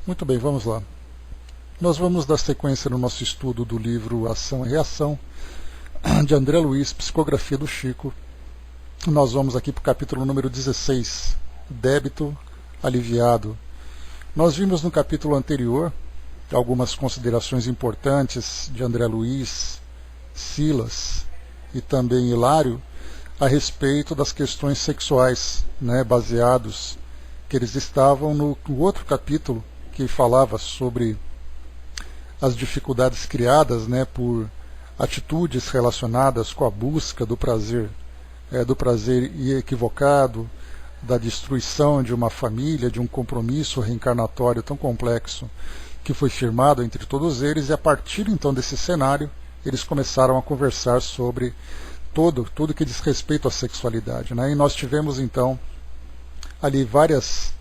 Muito bem, vamos lá. Nós vamos dar sequência no nosso estudo do livro Ação e Reação, de André Luiz, Psicografia do Chico. Nós vamos aqui para o capítulo número 16, Débito Aliviado. Nós vimos no capítulo anterior algumas considerações importantes de André Luiz, Silas e também Hilário a respeito das questões sexuais, baseados que eles estavam no outro capítulo que falava sobre as dificuldades criadas por atitudes relacionadas com a busca do prazer equivocado, da destruição de uma família, de um compromisso reencarnatório tão complexo que foi firmado entre todos eles, e a partir então desse cenário eles começaram a conversar sobre tudo que diz respeito à sexualidade. E nós tivemos então ali várias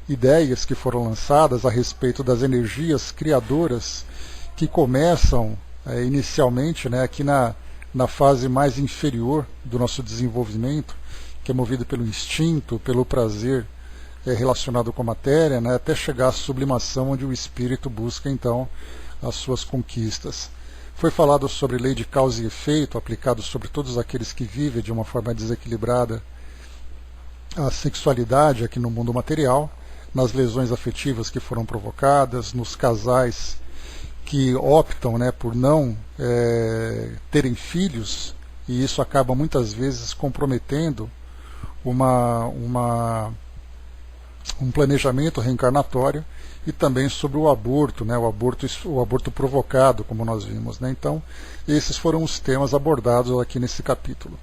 ideias que foram lançadas a respeito das energias criadoras que começam inicialmente aqui na fase mais inferior do nosso desenvolvimento, que é movido pelo instinto, pelo prazer relacionado com a matéria, até chegar à sublimação, onde o espírito busca então as suas conquistas. Foi falado sobre lei de causa e efeito, aplicado sobre todos aqueles que vivem de uma forma desequilibrada a sexualidade aqui no mundo material, nas lesões afetivas que foram provocadas, nos casais que optam por não terem filhos, e isso acaba muitas vezes comprometendo um planejamento reencarnatório, e também sobre o aborto, o aborto provocado, como nós vimos. Então, esses foram os temas abordados aqui nesse capítulo.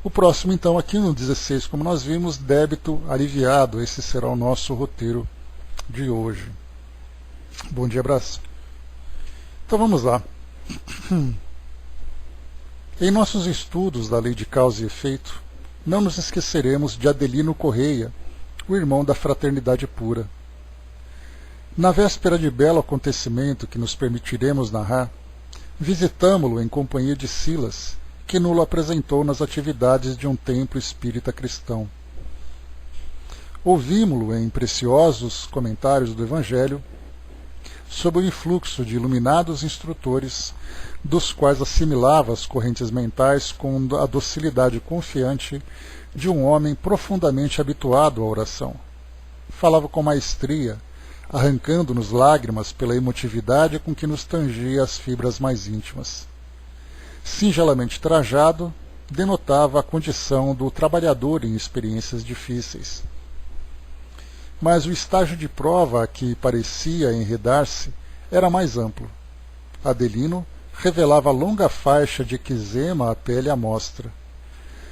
O próximo, então, aqui no 16, como nós vimos, débito aliviado. Esse será o nosso roteiro de hoje. Bom dia, abraço. Então vamos lá. Em nossos estudos da lei de causa e efeito, não nos esqueceremos de Adelino Correia, o irmão da fraternidade pura. Na véspera de belo acontecimento que nos permitiremos narrar, visitamo-lo em companhia de Silas, que nos apresentou nas atividades de um templo espírita cristão. Ouvimo-lo em preciosos comentários do Evangelho, sob o influxo de iluminados instrutores, dos quais assimilava as correntes mentais com a docilidade confiante de um homem profundamente habituado à oração. Falava com maestria, arrancando-nos lágrimas pela emotividade com que nos tangia as fibras mais íntimas. Singelamente trajado, denotava a condição do trabalhador em experiências difíceis. Mas o estágio de prova a que parecia enredar-se era mais amplo. Adelino revelava longa faixa de eczema à pele à mostra.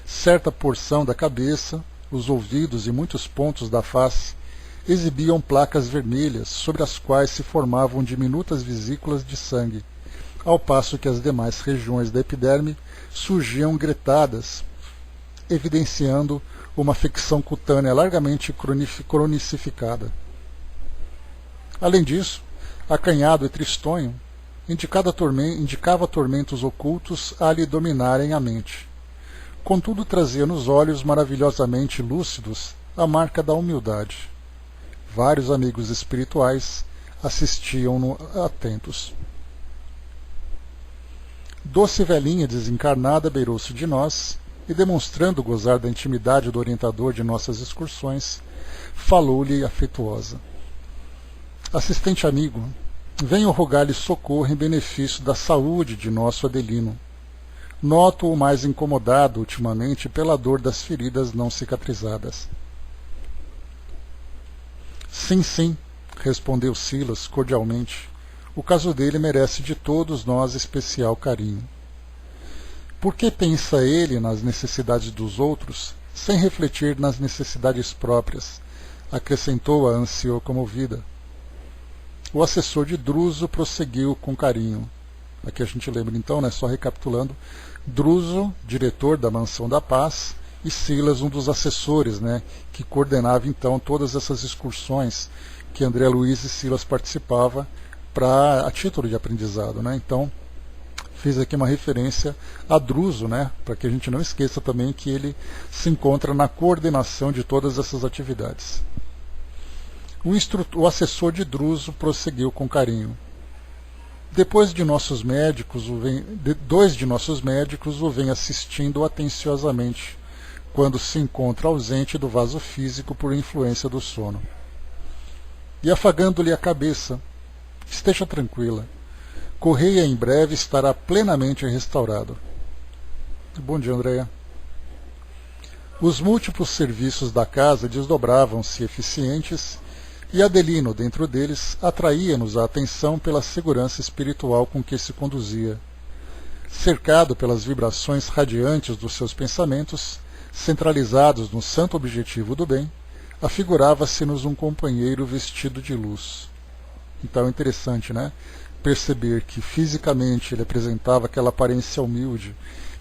Certa porção da cabeça, os ouvidos e muitos pontos da face exibiam placas vermelhas, sobre as quais se formavam diminutas vesículas de sangue, ao passo que as demais regiões da epiderme surgiam gretadas, evidenciando uma afecção cutânea largamente cronicificada. Além disso, acanhado e tristonho, indicava tormentos ocultos a lhe dominarem a mente. Contudo, trazia nos olhos maravilhosamente lúcidos a marca da humildade. Vários amigos espirituais assistiam-no atentos. Doce velhinha desencarnada beirou-se de nós e, demonstrando gozar da intimidade do orientador de nossas excursões, falou-lhe afetuosa. Assistente amigo, venho rogar-lhe socorro em benefício da saúde de nosso Adelino. Noto-o mais incomodado ultimamente pela dor das feridas não cicatrizadas. Sim, sim, respondeu Silas cordialmente. O caso dele merece de todos nós especial carinho. Por que pensa ele nas necessidades dos outros, sem refletir nas necessidades próprias? Acrescentou a anciã comovida. O assessor de Druso prosseguiu com carinho. Aqui a gente lembra então, só recapitulando, Druso, diretor da Mansão da Paz, e Silas, um dos assessores, que coordenava então todas essas excursões que André Luiz e Silas participavam a título de aprendizado. Então, fiz aqui uma referência a Druso, para que a gente não esqueça também que ele se encontra na coordenação de todas essas atividades. O assessor de Druso prosseguiu com carinho. Dois de nossos médicos o vêm assistindo atenciosamente, quando se encontra ausente do vaso físico por influência do sono. E afagando-lhe a cabeça, esteja tranquila, Correia em breve estará plenamente restaurado. Bom dia, Andréia. Os múltiplos serviços da casa desdobravam-se eficientes, e Adelino, dentro deles, atraía-nos a atenção pela segurança espiritual com que se conduzia. Cercado pelas vibrações radiantes dos seus pensamentos, centralizados no santo objetivo do bem, afigurava-se-nos um companheiro vestido de luz. Então é interessante, né? Perceber que fisicamente ele apresentava aquela aparência humilde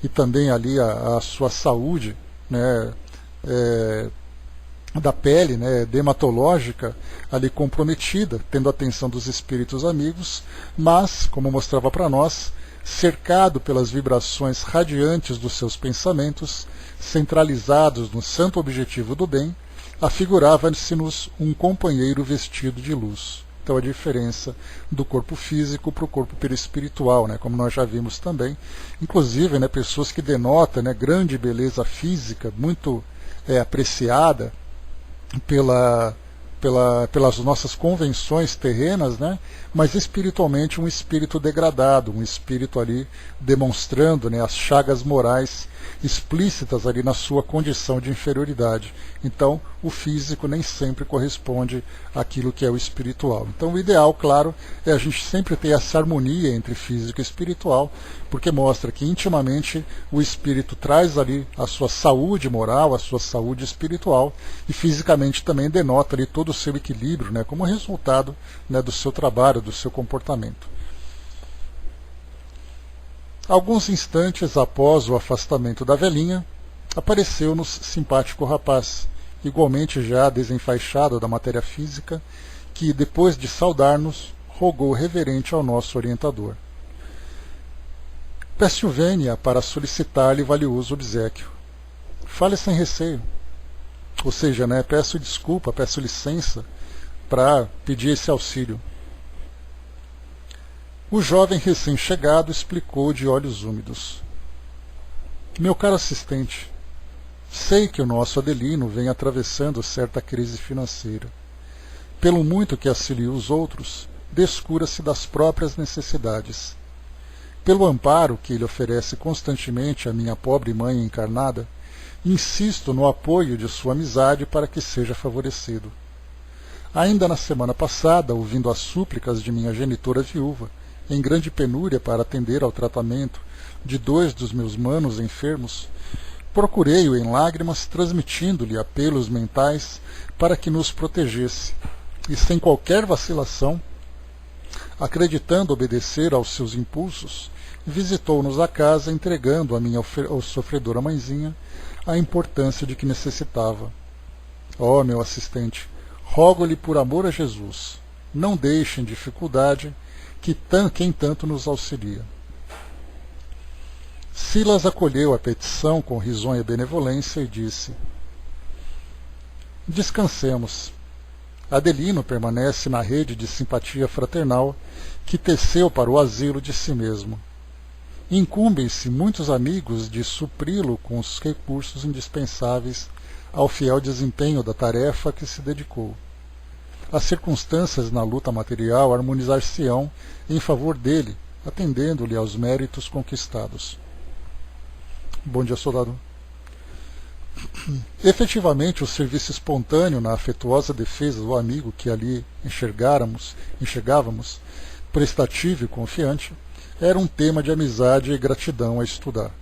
e também ali a sua saúde, né, da pele, né, dermatológica, ali comprometida, tendo a atenção dos espíritos amigos, mas, como mostrava para nós, cercado pelas vibrações radiantes dos seus pensamentos, centralizados no santo objetivo do bem, afigurava-se-nos um companheiro vestido de luz. Então a diferença do corpo físico para o corpo perispiritual, né, como nós já vimos também. Inclusive, né, pessoas que denotam, né, grande beleza física, muito apreciada pelas nossas convenções terrenas, né, mas espiritualmente um espírito degradado, um espírito ali demonstrando, né, as chagas morais explícitas ali na sua condição de inferioridade. Então, o físico nem sempre corresponde àquilo que é o espiritual. Então, o ideal, claro, é a gente sempre ter essa harmonia entre físico e espiritual, porque mostra que intimamente o espírito traz ali a sua saúde moral, a sua saúde espiritual, e fisicamente também denota ali todo o seu equilíbrio, né, como resultado, né, do seu trabalho, do seu comportamento. Alguns instantes após o afastamento da velhinha, apareceu-nos simpático rapaz, igualmente já desenfaixado da matéria física, que, depois de saudar-nos, rogou reverente ao nosso orientador. Peço vênia para solicitar-lhe valioso obséquio. Fale sem receio. Ou seja, né, peço desculpa, peço licença para pedir esse auxílio. O jovem recém-chegado explicou de olhos úmidos. Meu caro assistente, sei que o nosso Adelino vem atravessando certa crise financeira. Pelo muito que auxilia os outros, descura-se das próprias necessidades. Pelo amparo que ele oferece constantemente à minha pobre mãe encarnada, insisto no apoio de sua amizade para que seja favorecido. Ainda na semana passada, ouvindo as súplicas de minha genitora viúva, em grande penúria para atender ao tratamento de 2 dos meus manos enfermos, procurei-o em lágrimas, transmitindo-lhe apelos mentais para que nos protegesse, e sem qualquer vacilação, acreditando obedecer aos seus impulsos, visitou-nos a casa, entregando a minha sofredora mãezinha a importância de que necessitava. Ó, meu assistente, rogo-lhe por amor a Jesus, não deixe em dificuldade quem tanto nos auxilia. Silas acolheu a petição com risonha benevolência e disse: Descansemos. Adelino permanece na rede de simpatia fraternal que teceu para o asilo de si mesmo. Incumbem-se muitos amigos de supri-lo com os recursos indispensáveis ao fiel desempenho da tarefa a que se dedicou. As circunstâncias na luta material harmonizar-se-ão em favor dele, atendendo-lhe aos méritos conquistados. Bom dia, soldado. Efetivamente, o serviço espontâneo na afetuosa defesa do amigo que ali enxergávamos, prestativo e confiante, era um tema de amizade e gratidão a estudar.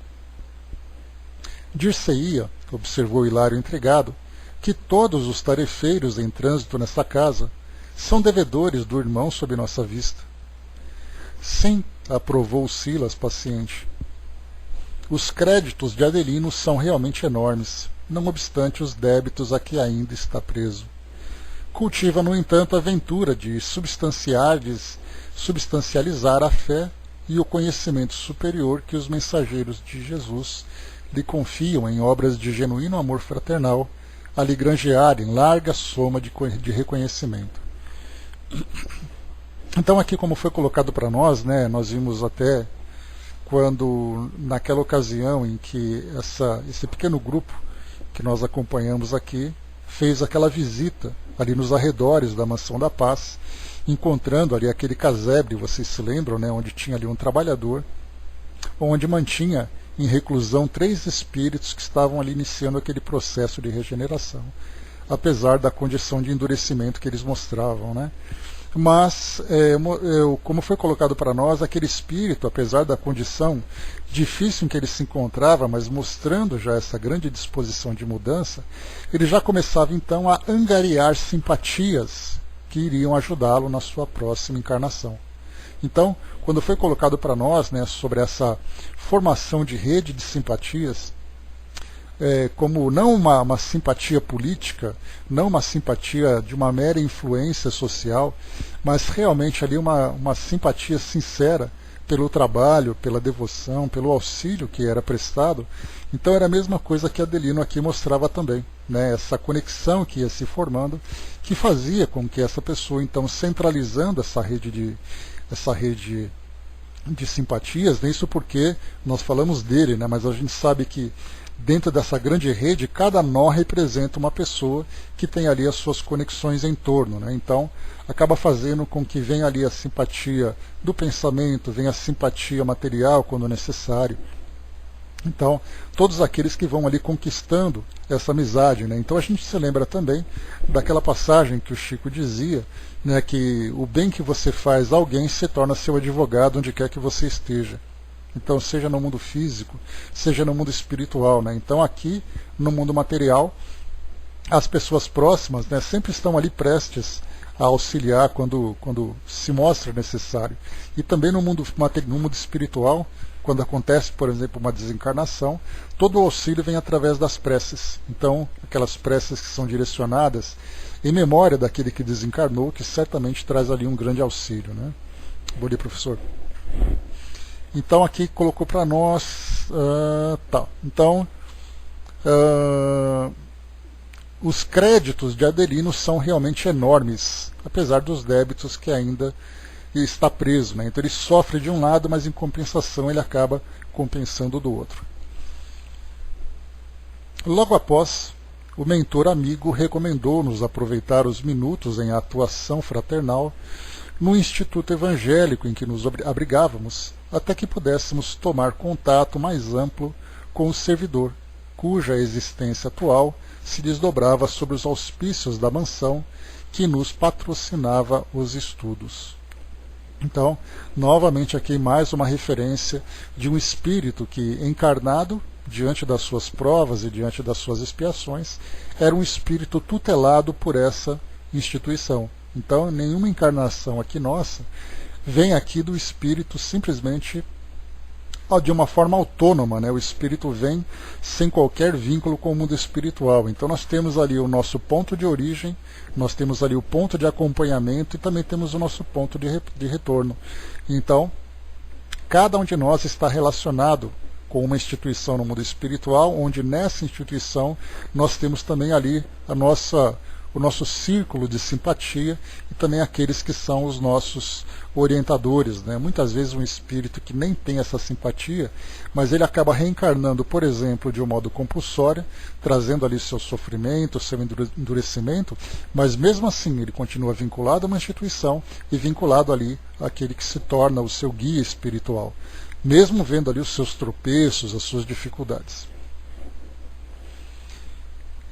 Dir-se-ia, observou Hilário intrigado, que todos os tarefeiros em trânsito nesta casa são devedores do irmão sob nossa vista. Sim, aprovou Silas paciente. Os créditos de Adelino são realmente enormes, não obstante os débitos a que ainda está preso. Cultiva, no entanto, a aventura de substancializar a fé e o conhecimento superior que os mensageiros de Jesus lhe confiam em obras de genuíno amor fraternal, ali granjearem larga soma de reconhecimento. Então aqui, como foi colocado para nós, né, nós vimos até quando, naquela ocasião em que esse pequeno grupo que nós acompanhamos aqui, fez aquela visita ali nos arredores da Mansão da Paz, encontrando ali aquele casebre, vocês se lembram, né, onde tinha ali um trabalhador, onde mantinha em reclusão 3 espíritos que estavam ali iniciando aquele processo de regeneração, apesar da condição de endurecimento que eles mostravam, né? Mas, como foi colocado para nós, aquele espírito, apesar da condição difícil em que ele se encontrava, mas mostrando já essa grande disposição de mudança, ele já começava então a angariar simpatias que iriam ajudá-lo na sua próxima encarnação. Então, quando foi colocado para nós, né, sobre essa formação de rede de simpatias, como não uma simpatia política, não uma simpatia de uma mera influência social, mas realmente ali uma simpatia sincera pelo trabalho, pela devoção, pelo auxílio que era prestado. Então era a mesma coisa que Adelino aqui mostrava também, né? Essa conexão que ia se formando, que fazia com que essa pessoa, então, centralizando essa rede de simpatias, né? Isso porque nós falamos dele, né? Mas a gente sabe que dentro dessa grande rede, cada nó representa uma pessoa que tem ali as suas conexões em torno, né? Então, acaba fazendo com que venha ali a simpatia do pensamento, venha a simpatia material quando necessário. Então, todos aqueles que vão ali conquistando essa amizade, né? Então a gente se lembra também daquela passagem que o Chico dizia, né, que o bem que você faz a alguém se torna seu advogado onde quer que você esteja. Então, seja no mundo físico, seja no mundo espiritual, né? Então, aqui, no mundo material, as pessoas próximas, né, sempre estão ali prestes a auxiliar quando se mostra necessário. E também no mundo espiritual, quando acontece, por exemplo, uma desencarnação, todo o auxílio vem através das preces. Então, aquelas preces que são direcionadas em memória daquele que desencarnou, que certamente traz ali um grande auxílio, né? Bom dia, professor. Então aqui colocou para nós, Então, os créditos de Adelino são realmente enormes, apesar dos débitos que ainda está preso, né? Então ele sofre de um lado, mas em compensação ele acaba compensando do outro. Logo após, o mentor amigo recomendou-nos aproveitar os minutos em atuação fraternal no Instituto Evangélico em que nos abrigávamos, até que pudéssemos tomar contato mais amplo com o servidor, cuja existência atual se desdobrava sobre os auspícios da mansão que nos patrocinava os estudos. Então, novamente aqui mais uma referência de um espírito que, encarnado, diante das suas provas e diante das suas expiações, era um espírito tutelado por essa instituição. Então, nenhuma encarnação aqui nossa vem aqui do espírito simplesmente de uma forma autônoma, né? O espírito vem sem qualquer vínculo com o mundo espiritual. Então nós temos ali o nosso ponto de origem, nós temos ali o ponto de acompanhamento e também temos o nosso ponto de retorno. Então, cada um de nós está relacionado com uma instituição no mundo espiritual, onde nessa instituição nós temos também ali o nosso círculo de simpatia e também aqueles que são os nossos orientadores, né? Muitas vezes um espírito que nem tem essa simpatia, mas ele acaba reencarnando, por exemplo, de um modo compulsório, trazendo ali seu sofrimento, seu endurecimento, mas mesmo assim ele continua vinculado a uma instituição e vinculado ali àquele que se torna o seu guia espiritual, mesmo vendo ali os seus tropeços, as suas dificuldades.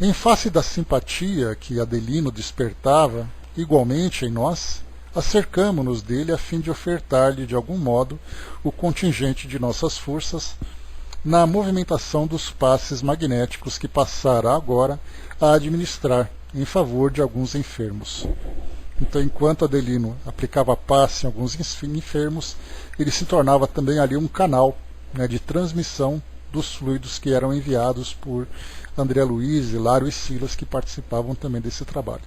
Em face da simpatia que Adelino despertava igualmente em nós, acercamo-nos dele a fim de ofertar-lhe de algum modo o contingente de nossas forças na movimentação dos passes magnéticos que passará agora a administrar em favor de alguns enfermos. Então, enquanto Adelino aplicava passe em alguns enfermos, ele se tornava também ali um canal, né, de transmissão dos fluidos que eram enviados por André Luiz, Hilário e Silas, que participavam também desse trabalho.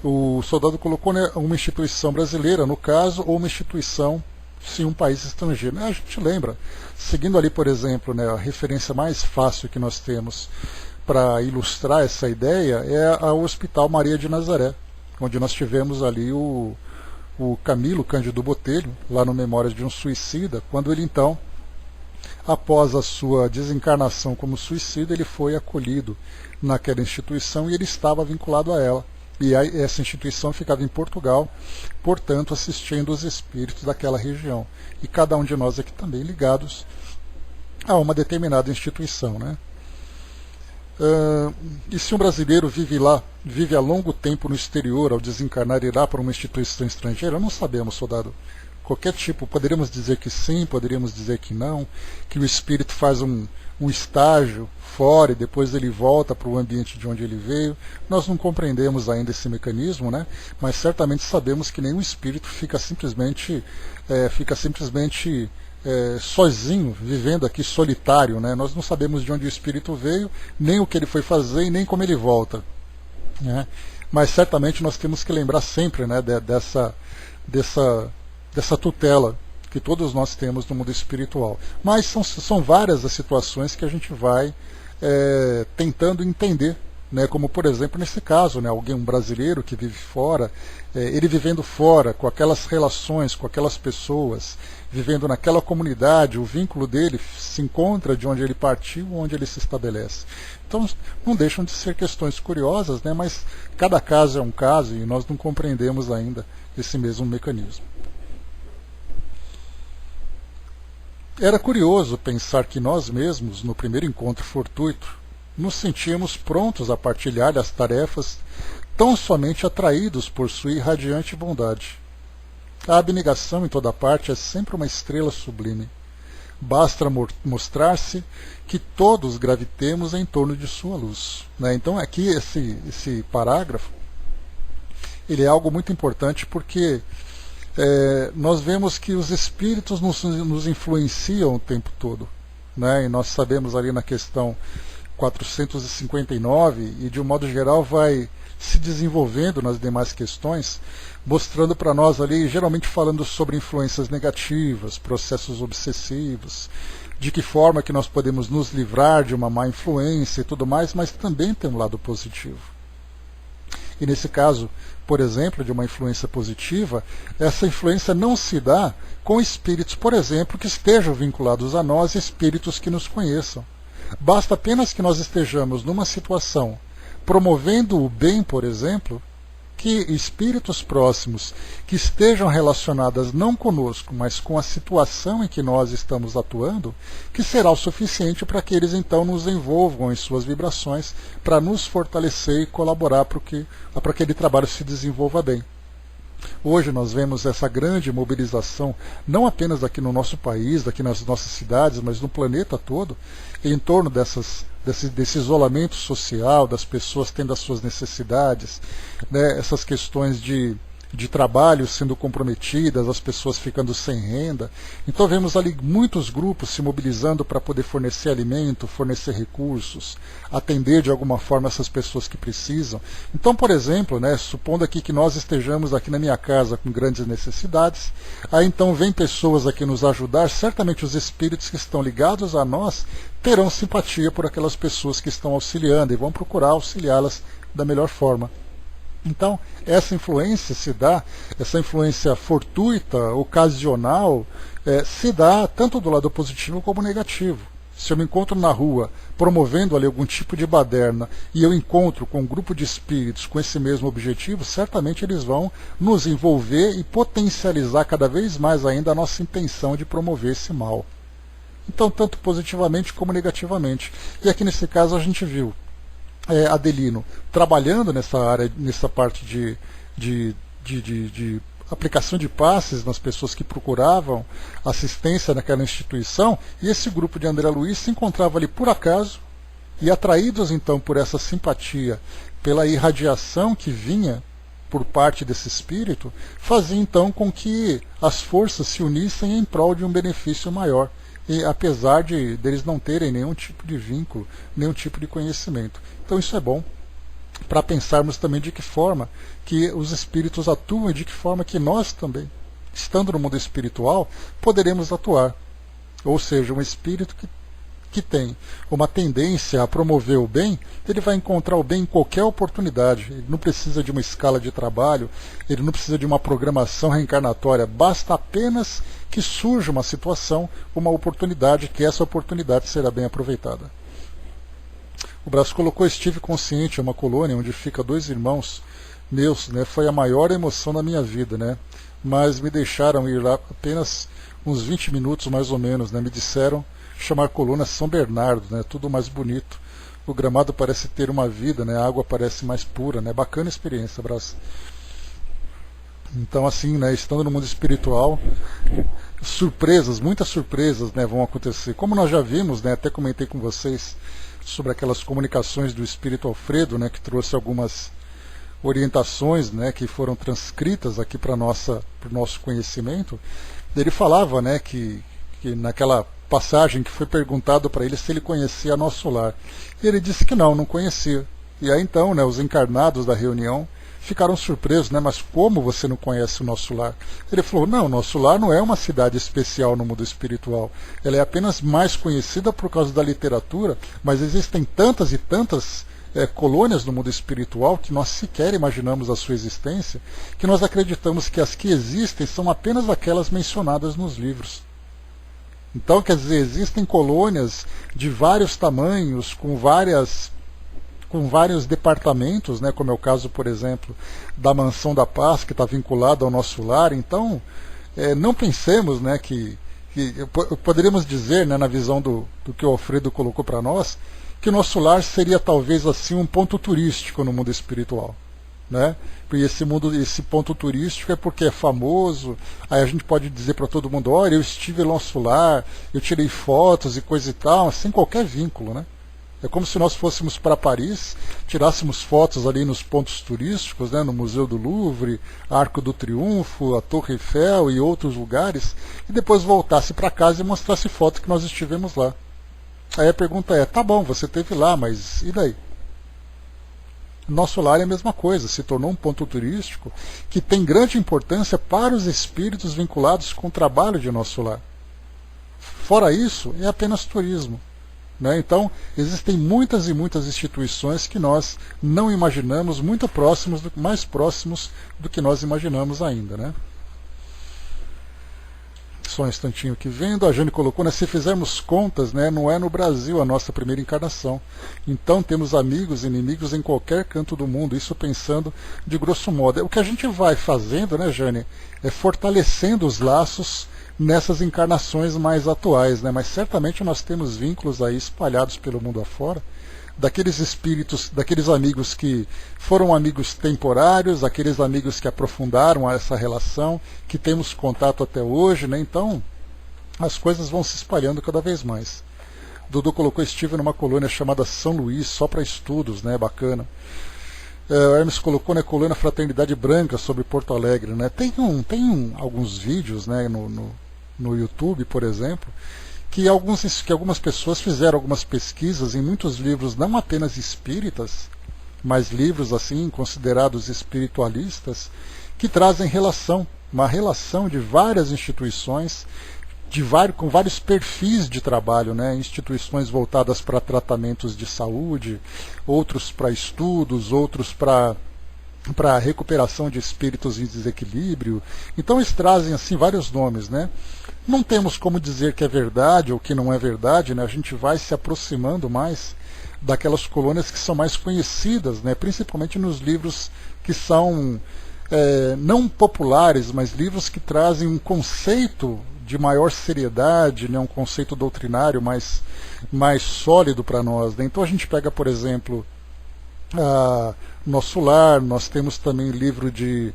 O soldado colocou, né, uma instituição brasileira, no caso, ou uma instituição, sim, um país estrangeiro. A gente lembra, seguindo ali, por exemplo, né, a referência mais fácil que nós temos para ilustrar essa ideia é o Hospital Maria de Nazaré, onde nós tivemos ali o Camilo Cândido Botelho, lá no Memórias de um Suicida, quando ele então, após a sua desencarnação como suicida, ele foi acolhido naquela instituição e ele estava vinculado a ela. E essa instituição ficava em Portugal, portanto assistindo os espíritos daquela região. E cada um de nós aqui também ligados a uma determinada instituição, né? E se um brasileiro vive há longo tempo no exterior, ao desencarnar irá para uma instituição estrangeira? Não sabemos, soldado. Qualquer tipo, poderíamos dizer que sim, poderíamos dizer que não, que o espírito faz um estágio fora e depois ele volta para o ambiente de onde ele veio. Nós não compreendemos ainda esse mecanismo, né? Mas certamente sabemos que nenhum espírito fica simplesmente sozinho, vivendo aqui solitário, né? Nós não sabemos de onde o espírito veio, nem o que ele foi fazer e nem como ele volta, né? Mas certamente nós temos que lembrar sempre, né, dessa tutela que todos nós temos no mundo espiritual. Mas são várias as situações que a gente vai tentando entender, né, como por exemplo nesse caso, né, um brasileiro que vive fora, ele vivendo fora, com aquelas relações, com aquelas pessoas, vivendo naquela comunidade, o vínculo dele se encontra de onde ele partiu, onde ele se estabelece. Então não deixam de ser questões curiosas, né, mas cada caso é um caso e nós não compreendemos ainda esse mesmo mecanismo. Era curioso pensar que nós mesmos, no primeiro encontro fortuito, nos sentíamos prontos a partilhar as tarefas, tão somente atraídos por sua irradiante bondade. A abnegação em toda parte é sempre uma estrela sublime. Basta mostrar-se que todos gravitemos em torno de sua luz, né? Então aqui esse parágrafo ele é algo muito importante porque nós vemos que os espíritos nos influenciam o tempo todo, né? E nós sabemos ali na questão 459, e de um modo geral vai se desenvolvendo nas demais questões, mostrando para nós ali, geralmente falando sobre influências negativas, processos obsessivos, de que forma que nós podemos nos livrar de uma má influência e tudo mais, mas também tem um lado positivo. E nesse caso, por exemplo, de uma influência positiva, essa influência não se dá com espíritos, por exemplo, que estejam vinculados a nós, espíritos que nos conheçam. Basta apenas que nós estejamos numa situação promovendo o bem, por exemplo, que espíritos próximos que estejam relacionadas não conosco, mas com a situação em que nós estamos atuando, que será o suficiente para que eles então nos envolvam em suas vibrações, para nos fortalecer e colaborar para que aquele trabalho se desenvolva bem. Hoje nós vemos essa grande mobilização, não apenas aqui no nosso país, aqui nas nossas cidades, mas no planeta todo, em torno desse isolamento social, das pessoas tendo as suas necessidades, né, essas questões de trabalho sendo comprometidas, as pessoas ficando sem renda. Então vemos ali muitos grupos se mobilizando para poder fornecer alimento, fornecer recursos, atender de alguma forma essas pessoas que precisam. Então, por exemplo, né, supondo aqui que nós estejamos aqui na minha casa com grandes necessidades, aí então vem pessoas aqui nos ajudar, certamente os espíritos que estão ligados a nós terão simpatia por aquelas pessoas que estão auxiliando e vão procurar auxiliá-las da melhor forma. Então, essa influência se dá, essa influência fortuita, ocasional, se dá tanto do lado positivo como negativo. Se eu me encontro na rua promovendo ali algum tipo de baderna e eu encontro com um grupo de espíritos com esse mesmo objetivo, certamente eles vão nos envolver e potencializar cada vez mais ainda a nossa intenção de promover esse mal. Então, tanto positivamente como negativamente. E aqui nesse caso a gente viu Adelino trabalhando nessa área, nessa parte de aplicação de passes nas pessoas que procuravam assistência naquela instituição, e esse grupo de André Luiz se encontrava ali por acaso, e atraídos então por essa simpatia, pela irradiação que vinha por parte desse espírito, fazia então com que as forças se unissem em prol de um benefício maior. E apesar de eles não terem nenhum tipo de vínculo, nenhum tipo de conhecimento. Então isso é bom para pensarmos também de que forma que os espíritos atuam e de que forma que nós também, estando no mundo espiritual, poderemos atuar. Ou seja, um espírito que que tem uma tendência a promover o bem, ele vai encontrar o bem em qualquer oportunidade. Ele não precisa de uma escala de trabalho, ele não precisa de uma programação reencarnatória, basta apenas que surja uma situação, uma oportunidade, que essa oportunidade será bem aproveitada. O Brás colocou: estive consciente, é uma colônia onde fica 2 irmãos meus, né? Foi a maior emoção da minha vida, né? Mas me deixaram ir lá apenas uns 20 minutos mais ou menos, né? Me disseram chamar colônia São Bernardo, né? Tudo mais bonito. O gramado parece ter uma vida, né? A água parece mais pura, né? Bacana experiência, Brás. Então, assim, né, estando no mundo espiritual, surpresas, muitas surpresas, né, vão acontecer. Como nós já vimos, né, até comentei com vocês sobre aquelas comunicações do Espírito Alfredo, né, que trouxe algumas orientações, né, que foram transcritas aqui para o nosso conhecimento. Ele falava, né, que naquela passagem que foi perguntado para ele se ele conhecia Nosso Lar. E ele disse que não conhecia. E aí então, né, os encarnados da reunião ficaram surpresos, né? Mas como você não conhece o Nosso Lar? Ele falou: não, Nosso Lar não é uma cidade especial no mundo espiritual. Ela é apenas mais conhecida por causa da literatura, mas existem tantas e tantas colônias no mundo espiritual que nós sequer imaginamos a sua existência, que nós acreditamos que as que existem são apenas aquelas mencionadas nos livros. Então, quer dizer, existem colônias de vários tamanhos, com vários departamentos, né, como é o caso, por exemplo, da Mansão da Paz, que está vinculado ao Nosso Lar. Então, não pensemos, né, que poderíamos dizer, né, na visão do que o Alfredo colocou para nós, que o Nosso Lar seria talvez assim um ponto turístico no mundo espiritual, né? E esse ponto turístico é porque é famoso, aí a gente pode dizer para todo mundo: olha, eu estive no Nosso Lar, eu tirei fotos e coisa e tal, sem qualquer vínculo, né? É como se nós fôssemos para Paris, tirássemos fotos ali nos pontos turísticos, né, no Museu do Louvre, Arco do Triunfo, a Torre Eiffel e outros lugares, e depois voltasse para casa e mostrasse foto que nós estivemos lá. Aí a pergunta é: tá bom, você esteve lá, mas e daí? Nosso Lar é a mesma coisa, se tornou um ponto turístico que tem grande importância para os espíritos vinculados com o trabalho de Nosso Lar. Fora isso, é apenas turismo. Né? Então, existem muitas e muitas instituições que nós não imaginamos, mais próximos do que nós imaginamos ainda. Né? Só um instantinho aqui vendo, a Jane colocou, né, se fizermos contas, né, não é no Brasil a nossa primeira encarnação. Então temos amigos e inimigos em qualquer canto do mundo, isso pensando de grosso modo. O que a gente vai fazendo, né, Jane, é fortalecendo os laços nessas encarnações mais atuais, né? Mas certamente nós temos vínculos aí espalhados pelo mundo afora, daqueles espíritos, daqueles amigos que foram amigos temporários, aqueles amigos que aprofundaram essa relação, que temos contato até hoje, né? Então as coisas vão se espalhando cada vez mais. Dudu colocou: estive numa colônia chamada São Luís, só para estudos, né? Bacana. O Hermes colocou, né, colônia Fraternidade Branca sobre Porto Alegre, né? Tem alguns vídeos, né, no YouTube, por exemplo, que algumas pessoas fizeram algumas pesquisas em muitos livros, não apenas espíritas, mas livros assim considerados espiritualistas, que trazem uma relação de várias instituições, com vários perfis de trabalho, né? Instituições voltadas para tratamentos de saúde, outros para estudos, outros para recuperação de espíritos em desequilíbrio. Então eles trazem assim vários nomes, né? Não temos como dizer que é verdade ou que não é verdade, né? A gente vai se aproximando mais daquelas colônias que são mais conhecidas, né? Principalmente nos livros que são não populares, mas livros que trazem um conceito de maior seriedade, né? Um conceito doutrinário mais sólido para nós, né? Então a gente pega, por exemplo, Nosso Lar, nós temos também livro de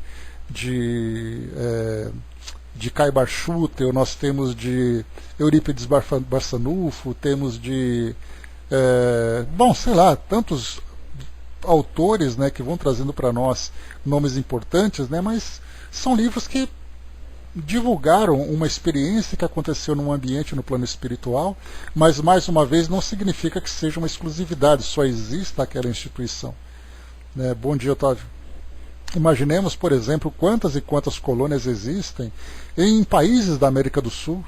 Caibar Schutel, nós temos de Eurípides Barçanufo, temos de sei lá, tantos autores, né, que vão trazendo para nós nomes importantes, né, mas são livros que divulgaram uma experiência que aconteceu num ambiente no plano espiritual, mas mais uma vez não significa que seja uma exclusividade, só exista aquela instituição. Bom dia, Otávio. Imaginemos, por exemplo, quantas e quantas colônias existem em países da América do Sul.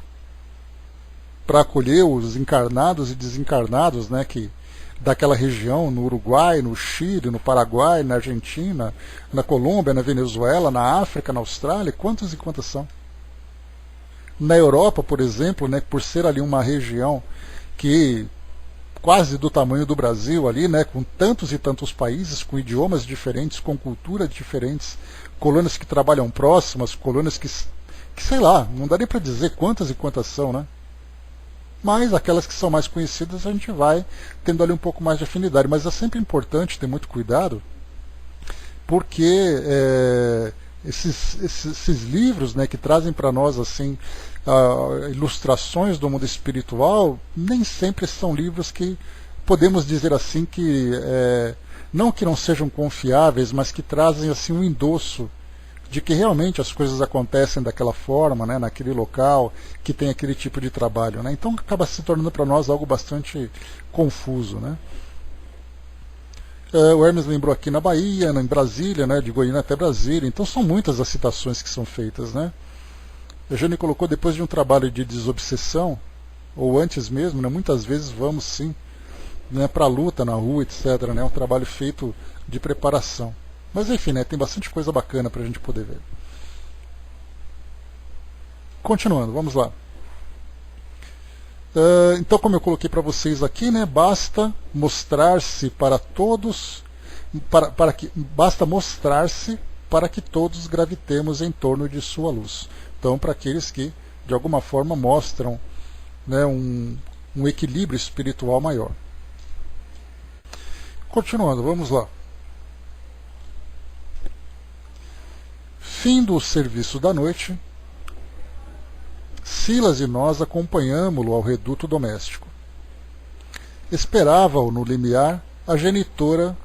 para acolher os encarnados e desencarnados, né, que daquela região, no Uruguai, no Chile, no Paraguai, na Argentina, na Colômbia, na Venezuela, na África, na Austrália, quantas e quantas são? Na Europa, por exemplo, né, por ser ali uma região que quase do tamanho do Brasil ali, né, com tantos e tantos países, com idiomas diferentes, com culturas diferentes, colônias que trabalham próximas, colônias que sei lá, não dá nem para dizer quantas e quantas são, né? Mas aquelas que são mais conhecidas a gente vai tendo ali um pouco mais de afinidade. Mas é sempre importante ter muito cuidado, porque esses livros, né, que trazem para nós assim ilustrações do mundo espiritual, nem sempre são livros que podemos dizer assim que não que não sejam confiáveis, mas que trazem assim um endosso de que realmente as coisas acontecem daquela forma, né, naquele local, que tem aquele tipo de trabalho, né? Então acaba se tornando para nós algo bastante confuso, né? O Hermes lembrou aqui na Bahia, em Brasília, né, de Goiânia até Brasília, então são muitas as citações que são feitas, né? A Jane colocou, depois de um trabalho de desobsessão, ou antes mesmo, né, muitas vezes vamos sim, né, para a luta na rua, etc., né, um trabalho feito de preparação. Mas enfim, né, tem bastante coisa bacana para a gente poder ver. Continuando, vamos lá. Então, como eu coloquei para vocês aqui, né, basta mostrar-se para todos, basta mostrar-se para que todos gravitemos em torno de sua luz. Então, para aqueles que, de alguma forma, mostram, né, um equilíbrio espiritual maior. Continuando, vamos lá. Fim do serviço da noite, Silas e nós acompanhámo-lo ao reduto doméstico. Esperava-o no limiar a genitora,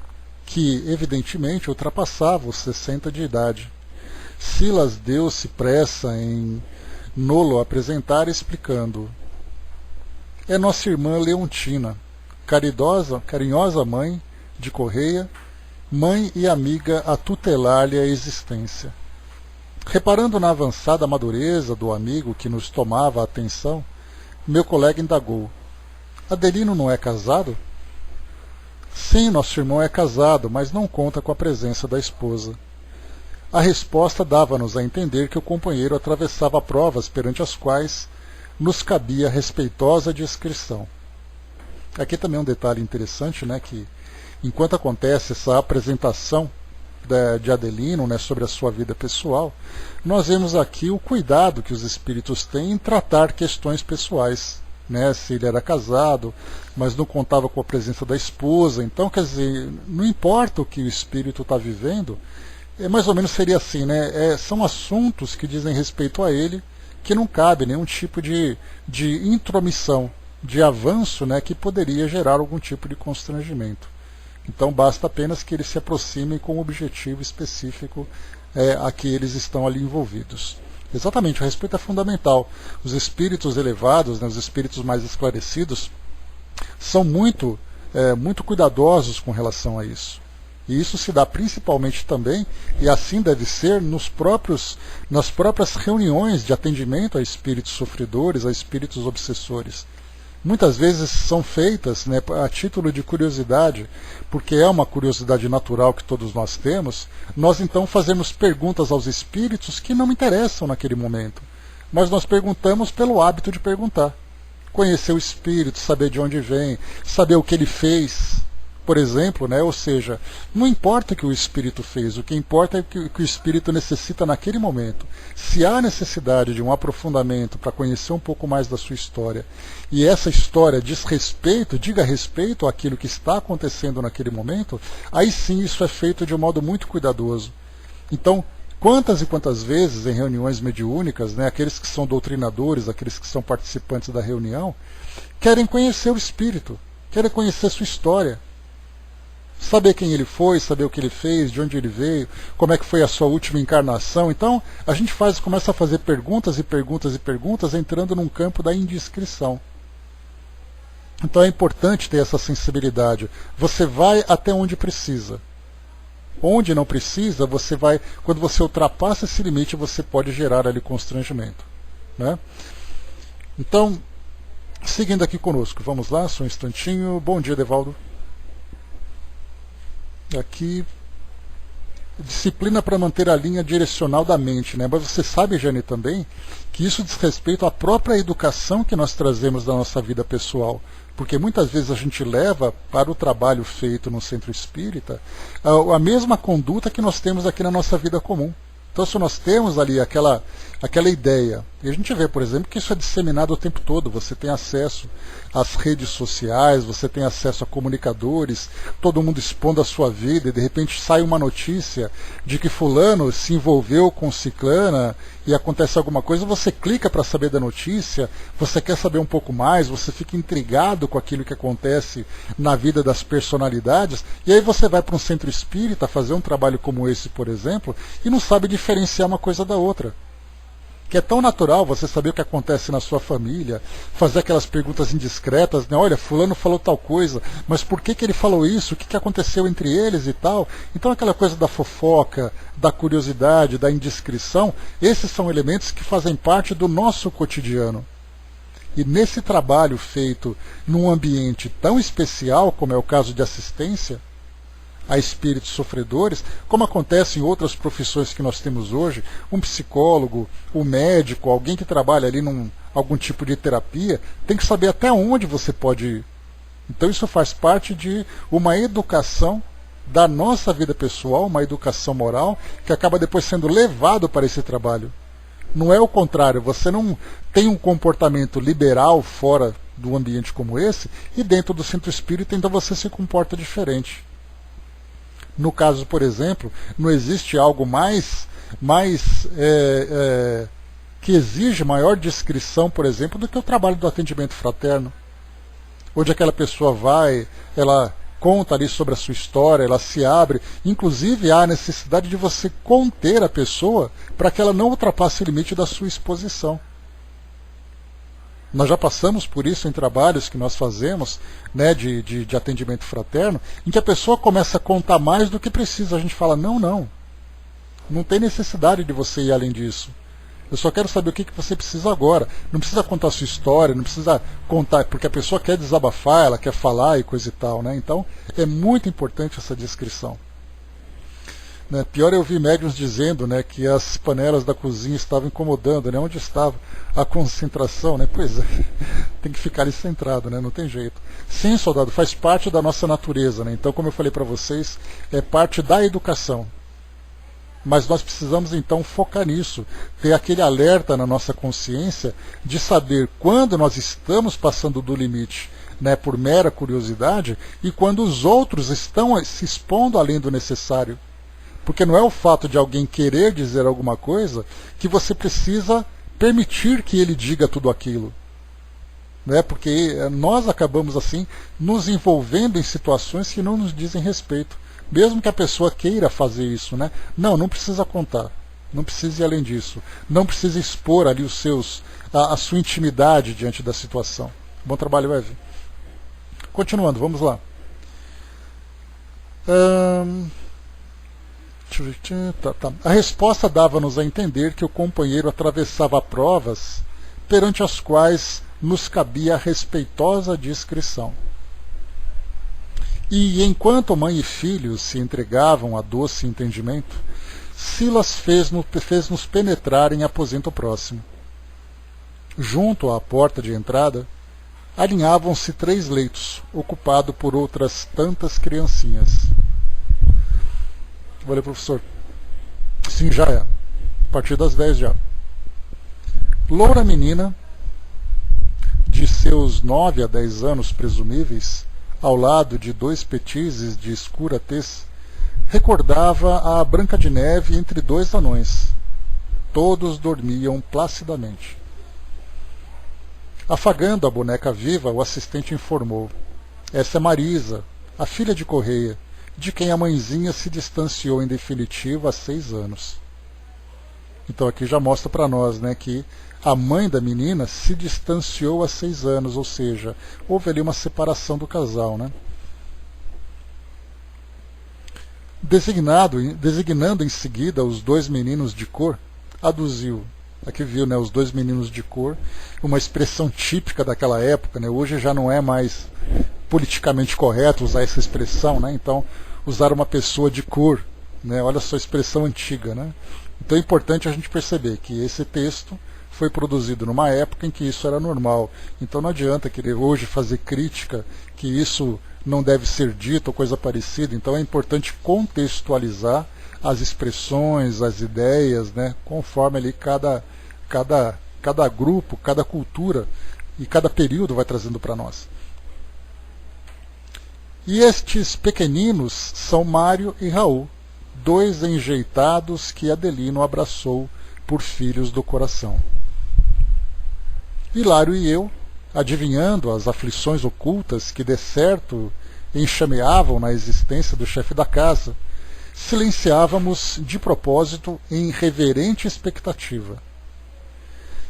que evidentemente ultrapassava os 60 de idade. Silas deu-se pressa em nolo apresentar, explicando: é nossa irmã Leontina, carinhosa mãe de Correia, mãe e amiga a tutelar-lhe a existência. Reparando na avançada madureza do amigo que nos tomava a atenção, meu colega indagou: Adelino não é casado? Sim, nosso irmão é casado, mas não conta com a presença da esposa. A resposta dava-nos a entender que o companheiro atravessava provas perante as quais nos cabia respeitosa discrição. Aqui também um detalhe interessante, né, que enquanto acontece essa apresentação de Adelino, né, sobre a sua vida pessoal, nós vemos aqui o cuidado que os espíritos têm em tratar questões pessoais, né, se ele era casado, mas não contava com a presença da esposa. Então, quer dizer, não importa o que o espírito está vivendo, mais ou menos seria assim, né, são assuntos que dizem respeito a ele, que não cabe nenhum tipo de intromissão, de avanço, né, que poderia gerar algum tipo de constrangimento. Então basta apenas que eles se aproximem com um objetivo específico a que eles estão ali envolvidos. Exatamente, o respeito é fundamental. Os espíritos elevados, né, os espíritos mais esclarecidos, são muito cuidadosos com relação a isso. E isso se dá principalmente também, e assim deve ser, nas próprias reuniões de atendimento a espíritos sofredores, a espíritos obsessores. Muitas vezes são feitas, né, a título de curiosidade, porque é uma curiosidade natural que todos nós temos, nós então fazemos perguntas aos espíritos que não interessam naquele momento, mas nós perguntamos pelo hábito de perguntar. Conhecer o espírito, saber de onde vem, saber o que ele fez, por exemplo, né, ou seja, não importa o que o espírito fez, o que importa é o que o espírito necessita naquele momento. Se há necessidade de um aprofundamento para conhecer um pouco mais da sua história, e essa história diga respeito àquilo que está acontecendo naquele momento, aí sim isso é feito de um modo muito cuidadoso. Então, quantas e quantas vezes em reuniões mediúnicas, né, aqueles que são doutrinadores, aqueles que são participantes da reunião, querem conhecer o espírito, querem conhecer sua história, saber quem ele foi, saber o que ele fez, de onde ele veio, como é que foi a sua última encarnação. Então, a gente começa a fazer perguntas e perguntas e perguntas, entrando num campo da indiscrição. Então é importante ter essa sensibilidade. Você vai até onde precisa. Onde não precisa, você vai. Quando você ultrapassa esse limite, você pode gerar ali constrangimento, né? Então, Seguindo aqui conosco, vamos lá, só um instantinho. Bom dia, Devaldo. Aqui, disciplina para manter a linha direcional da mente, né? Mas você sabe, Jane, também, que isso diz respeito à própria educação que nós trazemos da nossa vida pessoal. Porque muitas vezes a gente leva para o trabalho feito no centro espírita a mesma conduta que nós temos aqui na nossa vida comum. Então, se nós temos ali aquela ideia, e a gente vê, por exemplo, que isso é disseminado o tempo todo, você tem acesso às redes sociais, você tem acesso a comunicadores, todo mundo expondo a sua vida, e de repente sai uma notícia de que fulano se envolveu com ciclana e acontece alguma coisa, você clica para saber da notícia, você quer saber um pouco mais, você fica intrigado com aquilo que acontece na vida das personalidades, e aí você vai para um centro espírita fazer um trabalho como esse, por exemplo, e não sabe diferenciar uma coisa da outra. Que é tão natural você saber o que acontece na sua família, fazer aquelas perguntas indiscretas, né? Olha, fulano falou tal coisa, mas por que ele falou isso? O que aconteceu entre eles e tal? Então aquela coisa da fofoca, da curiosidade, da indiscrição, esses são elementos que fazem parte do nosso cotidiano. E nesse trabalho feito num ambiente tão especial, como é o caso de assistência a espíritos sofredores, como acontece em outras profissões que nós temos hoje, um psicólogo, um médico, alguém que trabalha ali algum tipo de terapia, tem que saber até onde você pode ir. Então isso faz parte de uma educação da nossa vida pessoal, uma educação moral, que acaba depois sendo levado para esse trabalho. Não é o contrário, você não tem um comportamento liberal fora do ambiente como esse, e dentro do centro espírita, então você se comporta diferente. No caso, por exemplo, não existe algo que exige maior discrição, por exemplo, do que o trabalho do atendimento fraterno. Onde aquela pessoa vai, ela conta ali sobre a sua história, ela se abre. Inclusive, há a necessidade de você conter a pessoa para que ela não ultrapasse o limite da sua exposição. Nós já passamos por isso em trabalhos que nós fazemos, né, de atendimento fraterno, em que a pessoa começa a contar mais do que precisa. A gente fala, não tem necessidade de você ir além disso. Eu só quero saber o que você precisa agora. Não precisa contar a sua história, não precisa contar, porque a pessoa quer desabafar, ela quer falar e coisa e tal, né? Então, é muito importante essa descrição. Né? Pior eu vi médiuns dizendo, né, que as panelas da cozinha estavam incomodando, né? Onde estava a concentração, né? Pois é, tem que ficar ali centrado, né? Não tem jeito. Sim, soldado, faz parte da nossa natureza, né? Então, como eu falei para vocês, é parte da educação. Mas nós precisamos então focar nisso, ter aquele alerta na nossa consciência de saber quando nós estamos passando do limite, né, por mera curiosidade, e quando os outros estão se expondo além do necessário. Porque não é o fato de alguém querer dizer alguma coisa que você precisa permitir que ele diga tudo aquilo. Né? Porque nós acabamos assim nos envolvendo em situações que não nos dizem respeito. Mesmo que a pessoa queira fazer isso, né? Não precisa contar. Não precisa ir além disso. Não precisa expor ali a sua intimidade diante da situação. Bom trabalho, Eve. Continuando, vamos lá. A resposta dava-nos a entender que o companheiro atravessava provas perante as quais nos cabia a respeitosa discrição. E enquanto mãe e filho se entregavam a doce entendimento, Silas fez-nos penetrar em aposento próximo. Junto à porta de entrada, alinhavam-se 3 leitos, ocupados por outras tantas criancinhas. Valeu, professor. Sim, já é. A partir das 10 já. Loura menina, de seus 9 a 10 anos presumíveis, ao lado de 2 petizes de escura tez, recordava a Branca de Neve entre 2 anões. Todos dormiam placidamente. Afagando a boneca viva, o assistente informou: essa é Marisa, a filha de Correia, de quem a mãezinha se distanciou em definitivo há 6 anos. Então aqui já mostra para nós, né, que a mãe da menina se distanciou há 6 anos, ou seja, houve ali uma separação do casal, né? Designando em seguida os 2 meninos de cor, aduziu: Aqui viu, né, os dois meninos de cor, uma expressão típica daquela época, né? Hoje já não é mais politicamente correto usar essa expressão, né? Então, usar uma pessoa de cor, né? Olha só a expressão antiga, né? Então é importante a gente perceber que esse texto foi produzido numa época em que isso era normal. Então não adianta querer hoje fazer crítica que isso não deve ser dito ou coisa parecida. Então é importante contextualizar as expressões, as ideias, né, conforme ali cada grupo, cada cultura e cada período vai trazendo para nós. E estes pequeninos são Mário e Raul, dois enjeitados que Adelino abraçou por filhos do coração. Hilário e eu, adivinhando as aflições ocultas que de certo enxameavam na existência do chefe da casa, silenciávamos de propósito em reverente expectativa.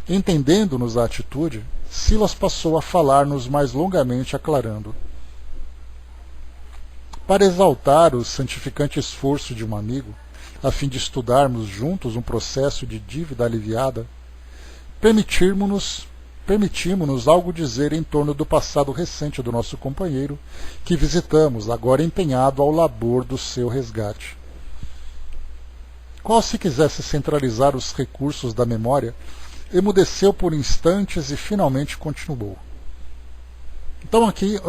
Entendendo-nos a atitude, Silas passou a falar-nos mais longamente, aclarando: para exaltar o santificante esforço de um amigo, a fim de estudarmos juntos um processo de dívida aliviada, permitimos-nos algo dizer em torno do passado recente do nosso companheiro, que visitamos, agora empenhado ao labor do seu resgate. Qual, se quisesse centralizar os recursos da memória, emudeceu por instantes e finalmente continuou. Então aqui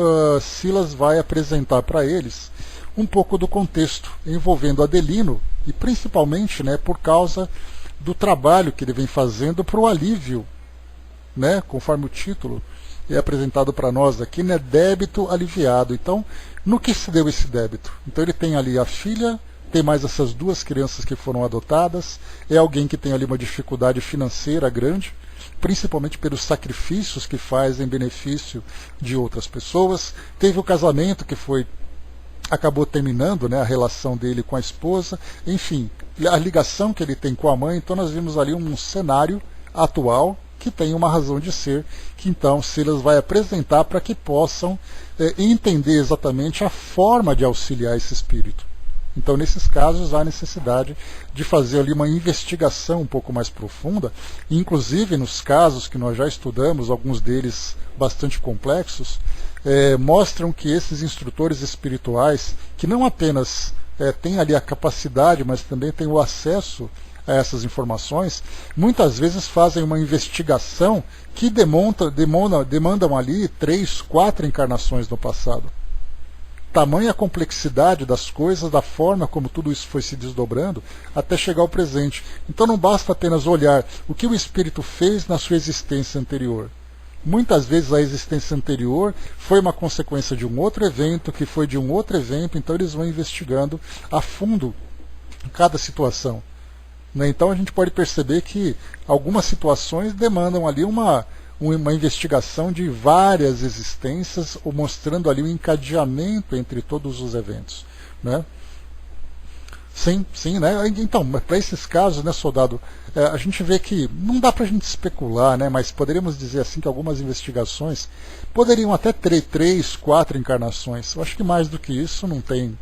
Silas vai apresentar para eles um pouco do contexto envolvendo Adelino e principalmente, né, por causa do trabalho que ele vem fazendo para o alívio, né, conforme o título é apresentado para nós aqui, né, débito aliviado. Então, no que se deu esse débito? Então ele tem ali a filha, tem mais essas duas crianças que foram adotadas, é alguém que tem ali uma dificuldade financeira grande, principalmente pelos sacrifícios que faz em benefício de outras pessoas. Teve o casamento que acabou terminando, né, a relação dele com a esposa, enfim, a ligação que ele tem com a mãe. Então nós vimos ali um cenário atual que tem uma razão de ser, que então Silas vai apresentar para que possam entender exatamente a forma de auxiliar esse espírito. Então, nesses casos, há necessidade de fazer ali uma investigação um pouco mais profunda, inclusive nos casos que nós já estudamos, alguns deles bastante complexos, mostram que esses instrutores espirituais, que não apenas têm ali a capacidade, mas também têm o acesso a essas informações, muitas vezes fazem uma investigação que demandam ali 3, 4 encarnações no passado. Tamanha a complexidade das coisas, da forma como tudo isso foi se desdobrando, até chegar ao presente. Então não basta apenas olhar o que o espírito fez na sua existência anterior. Muitas vezes a existência anterior foi uma consequência de um outro evento, que foi de um outro evento, então eles vão investigando a fundo cada situação. Então a gente pode perceber que algumas situações demandam ali uma investigação de várias existências, ou mostrando ali um encadeamento entre todos os eventos, né? Sim, né? Então, para esses casos, né, soldado, a gente vê que não dá para a gente especular, né, mas poderíamos dizer assim que algumas investigações poderiam até ter 3, 4 encarnações. Eu acho que mais do que isso não tem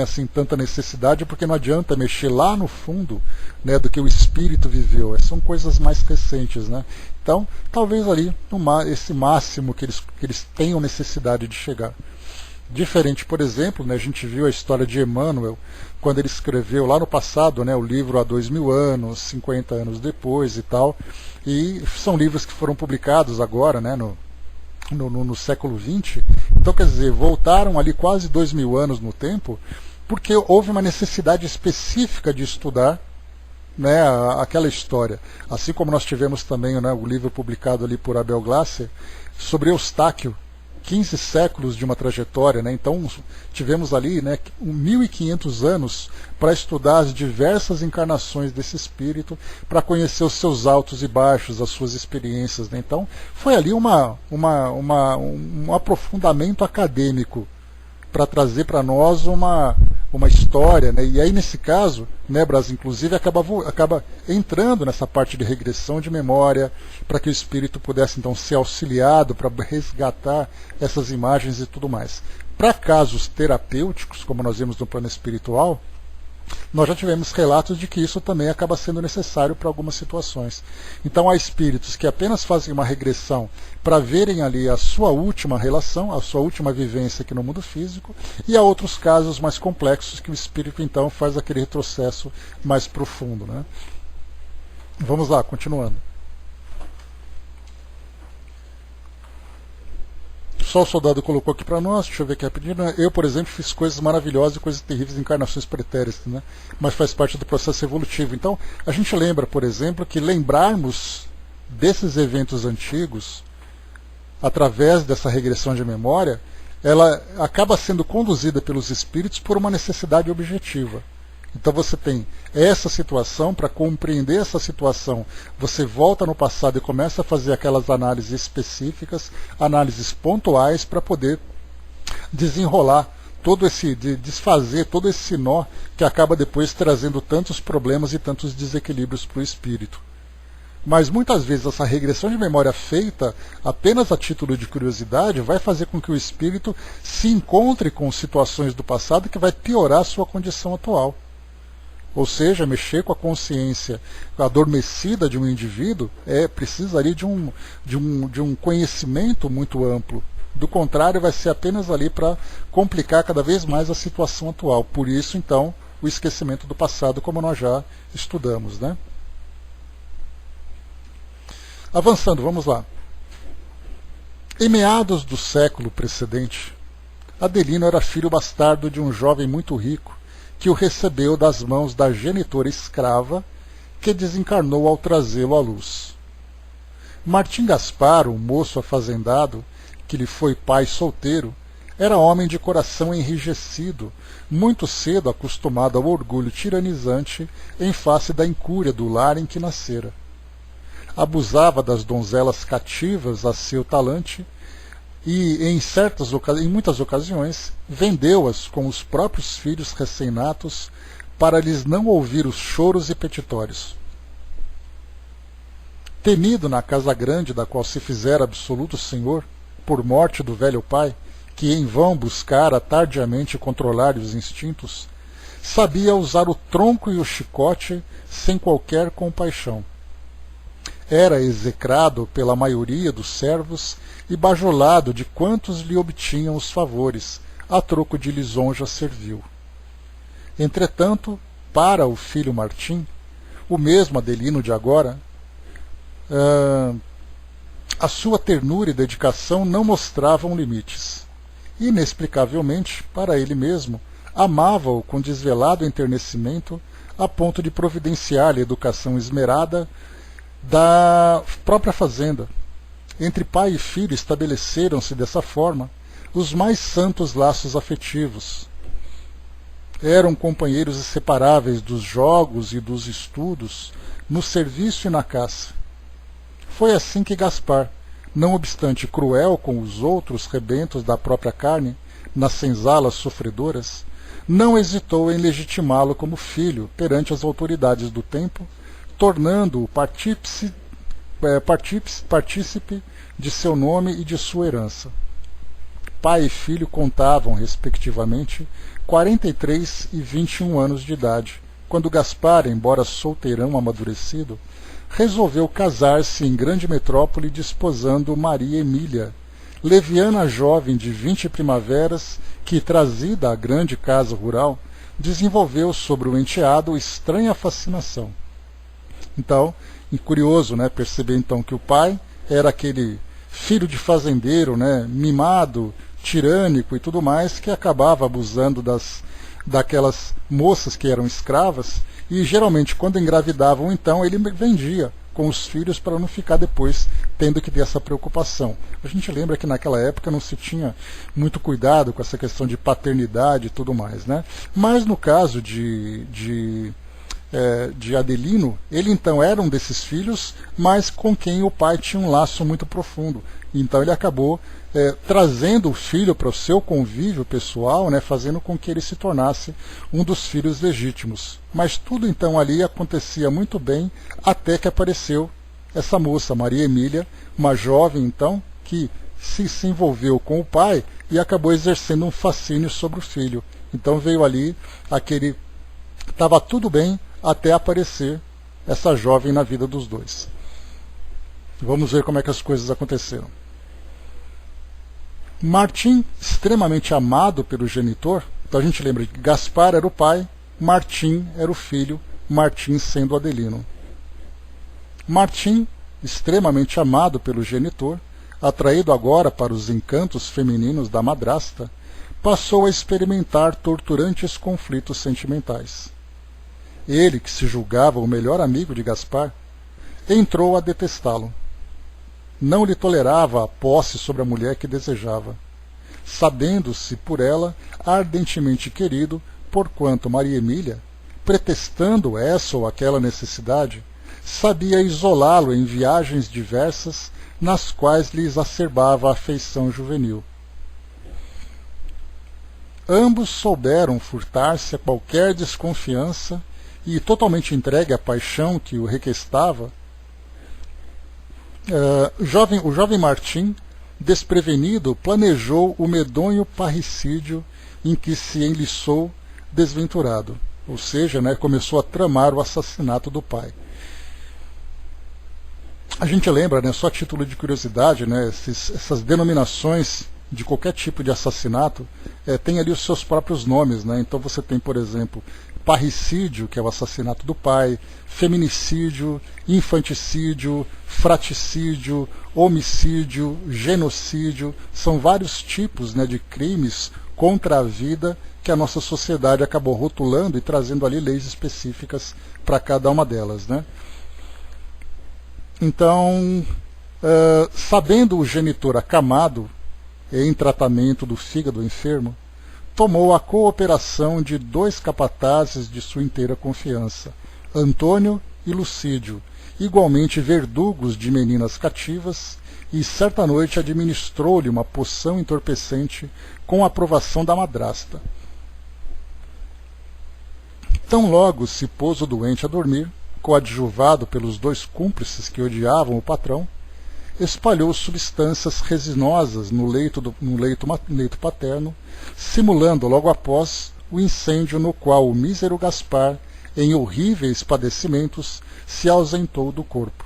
assim tanta necessidade, porque não adianta mexer lá no fundo, né, do que o espírito viveu. São coisas mais recentes, né? Então, talvez ali esse máximo que eles tenham necessidade de chegar. Diferente, por exemplo, né, a gente viu a história de Emmanuel, quando ele escreveu lá no passado, né, o livro há 2000 anos, 50 anos depois e tal, e são livros que foram publicados agora, né, no século XX. Então, quer dizer, voltaram ali quase 2000 anos no tempo, porque houve uma necessidade específica de estudar, né, aquela história. Assim como nós tivemos também, né, o livro publicado ali por Abel Glasser sobre Eustáquio, 15 séculos de uma trajetória, né? Então tivemos ali, né, 1500 anos para estudar as diversas encarnações desse espírito, para conhecer os seus altos e baixos, as suas experiências, né? Então foi ali um aprofundamento acadêmico para trazer para nós uma história, né? E aí nesse caso, né, Bras, inclusive acaba entrando nessa parte de regressão de memória, para que o espírito pudesse então ser auxiliado para resgatar essas imagens e tudo mais. Para casos terapêuticos, como nós vimos no plano espiritual, Nós já tivemos relatos de que isso também acaba sendo necessário para algumas situações. Então há espíritos que apenas fazem uma regressão para verem ali a sua última relação, a sua última vivência aqui no mundo físico, e há outros casos mais complexos que o espírito então faz aquele retrocesso mais profundo, né? Vamos lá, continuando. Só o soldado colocou aqui para nós, deixa eu ver aqui rapidinho. Eu, por exemplo, fiz coisas maravilhosas e coisas terríveis em encarnações pretéritas, né? Mas faz parte do processo evolutivo. Então, a gente lembra, por exemplo, que lembrarmos desses eventos antigos, através dessa regressão de memória, ela acaba sendo conduzida pelos espíritos por uma necessidade objetiva. Então você tem essa situação, para compreender essa situação, você volta no passado e começa a fazer aquelas análises específicas, análises pontuais, para poder desenrolar desfazer todo esse nó que acaba depois trazendo tantos problemas e tantos desequilíbrios para o espírito. Mas muitas vezes essa regressão de memória feita apenas a título de curiosidade vai fazer com que o espírito se encontre com situações do passado que vai piorar a sua condição atual. Ou seja, mexer com a consciência adormecida de um indivíduo precisa ali de um conhecimento muito amplo. Do contrário, vai ser apenas ali para complicar cada vez mais a situação atual. Por isso, então, o esquecimento do passado, como nós já estudamos, né? Avançando, vamos lá. Em meados do século precedente, Adelino era filho bastardo de um jovem muito rico, que o recebeu das mãos da genitora escrava, que desencarnou ao trazê-lo à luz. Martim Gaspar, um moço afazendado, que lhe foi pai solteiro, era homem de coração enrijecido, muito cedo acostumado ao orgulho tiranizante em face da incúria do lar em que nascera. Abusava das donzelas cativas a seu talante, e em muitas ocasiões vendeu-as com os próprios filhos recém-natos para lhes não ouvir os choros e petitórios. Temido na casa grande da qual se fizera absoluto senhor, por morte do velho pai, que em vão buscara tardiamente controlar os instintos, sabia usar o tronco e o chicote sem qualquer compaixão. Era execrado pela maioria dos servos e bajulado de quantos lhe obtinham os favores, a troco de lisonja servil. Entretanto, para o filho Martim, o mesmo Adelino de agora, a sua ternura e dedicação não mostravam limites. Inexplicavelmente, para ele mesmo, amava-o com desvelado enternecimento, a ponto de providenciar-lhe educação esmerada da própria fazenda. Entre pai e filho estabeleceram-se dessa forma os mais santos laços afetivos. Eram companheiros inseparáveis dos jogos e dos estudos, no serviço e na caça. Foi assim que Gaspar, não obstante cruel com os outros rebentos da própria carne, nas senzalas sofredoras, não hesitou em legitimá-lo como filho perante as autoridades do tempo, tornando-o partícipe de seu nome e de sua herança. Pai e filho contavam, respectivamente, 43 e 21 anos de idade, quando Gaspar, embora solteirão amadurecido, resolveu casar-se em grande metrópole desposando Maria Emília, leviana jovem de 20 primaveras que, trazida à grande casa rural, desenvolveu sobre o enteado estranha fascinação. Então, é curioso, né, perceber então que o pai era aquele filho de fazendeiro, né, mimado, tirânico e tudo mais, que acabava abusando daquelas moças que eram escravas, e geralmente quando engravidavam então ele vendia com os filhos para não ficar depois tendo que ter essa preocupação. A gente lembra que naquela época não se tinha muito cuidado com essa questão de paternidade e tudo mais, né? Mas no caso de Adelino, ele então era um desses filhos, mas com quem o pai tinha um laço muito profundo. Então ele acabou trazendo o filho para o seu convívio pessoal, né, fazendo com que ele se tornasse um dos filhos legítimos. Mas tudo então ali acontecia muito bem, até que apareceu essa moça, Maria Emília, uma jovem então, que se envolveu com o pai e acabou exercendo um fascínio sobre o filho. Então veio ali aquele Estava tudo bem até aparecer essa jovem na vida dos dois. Vamos ver como é que as coisas aconteceram. Martim, extremamente amado pelo genitor, então a gente lembra que Gaspar era o pai, Martim era o filho, Martim sendo Adelino. Martim, extremamente amado pelo genitor, atraído agora para os encantos femininos da madrasta, passou a experimentar torturantes conflitos sentimentais. Ele, que se julgava o melhor amigo de Gaspar, entrou a detestá-lo. Não lhe tolerava a posse sobre a mulher que desejava, sabendo-se por ela ardentemente querido, porquanto Maria Emília, pretextando essa ou aquela necessidade, sabia isolá-lo em viagens diversas nas quais lhe exacerbava a afeição juvenil. Ambos souberam furtar-se a qualquer desconfiança e, totalmente entregue à paixão que o requestava, o jovem Martim, desprevenido, planejou o medonho parricídio em que se enliçou desventurado, ou seja, começou a tramar o assassinato do pai. A gente lembra, só a título de curiosidade, essas denominações de qualquer tipo de assassinato tem ali os seus próprios nomes. Então você tem, por exemplo, parricídio, que é o assassinato do pai, feminicídio, infanticídio, fraticídio, homicídio, genocídio. São vários tipos de crimes contra a vida que a nossa sociedade acabou rotulando e trazendo ali leis específicas para cada uma delas. Então, sabendo o genitor acamado em tratamento do fígado enfermo, tomou a cooperação de 2 capatazes de sua inteira confiança, Antônio e Lucídio, igualmente verdugos de meninas cativas, e certa noite administrou-lhe uma poção entorpecente com a aprovação da madrasta. Tão logo se pôs o doente a dormir, coadjuvado pelos 2 cúmplices que odiavam o patrão, espalhou substâncias resinosas no leito paterno, simulando logo após o incêndio no qual o mísero Gaspar, em horríveis padecimentos, se ausentou do corpo.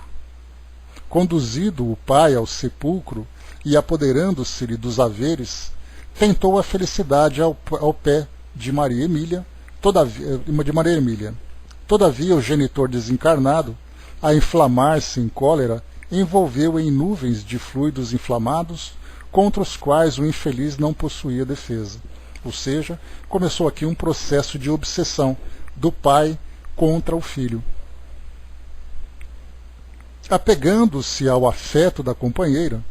Conduzido o pai ao sepulcro e apoderando-se-lhe dos haveres, tentou a felicidade ao pé de Maria Emília. Todavia o genitor desencarnado, a inflamar-se em cólera, envolveu em nuvens de fluidos inflamados, contra os quais o infeliz não possuía defesa. Ou seja, começou aqui um processo de obsessão do pai contra o filho. Apegando-se ao afeto da companheira,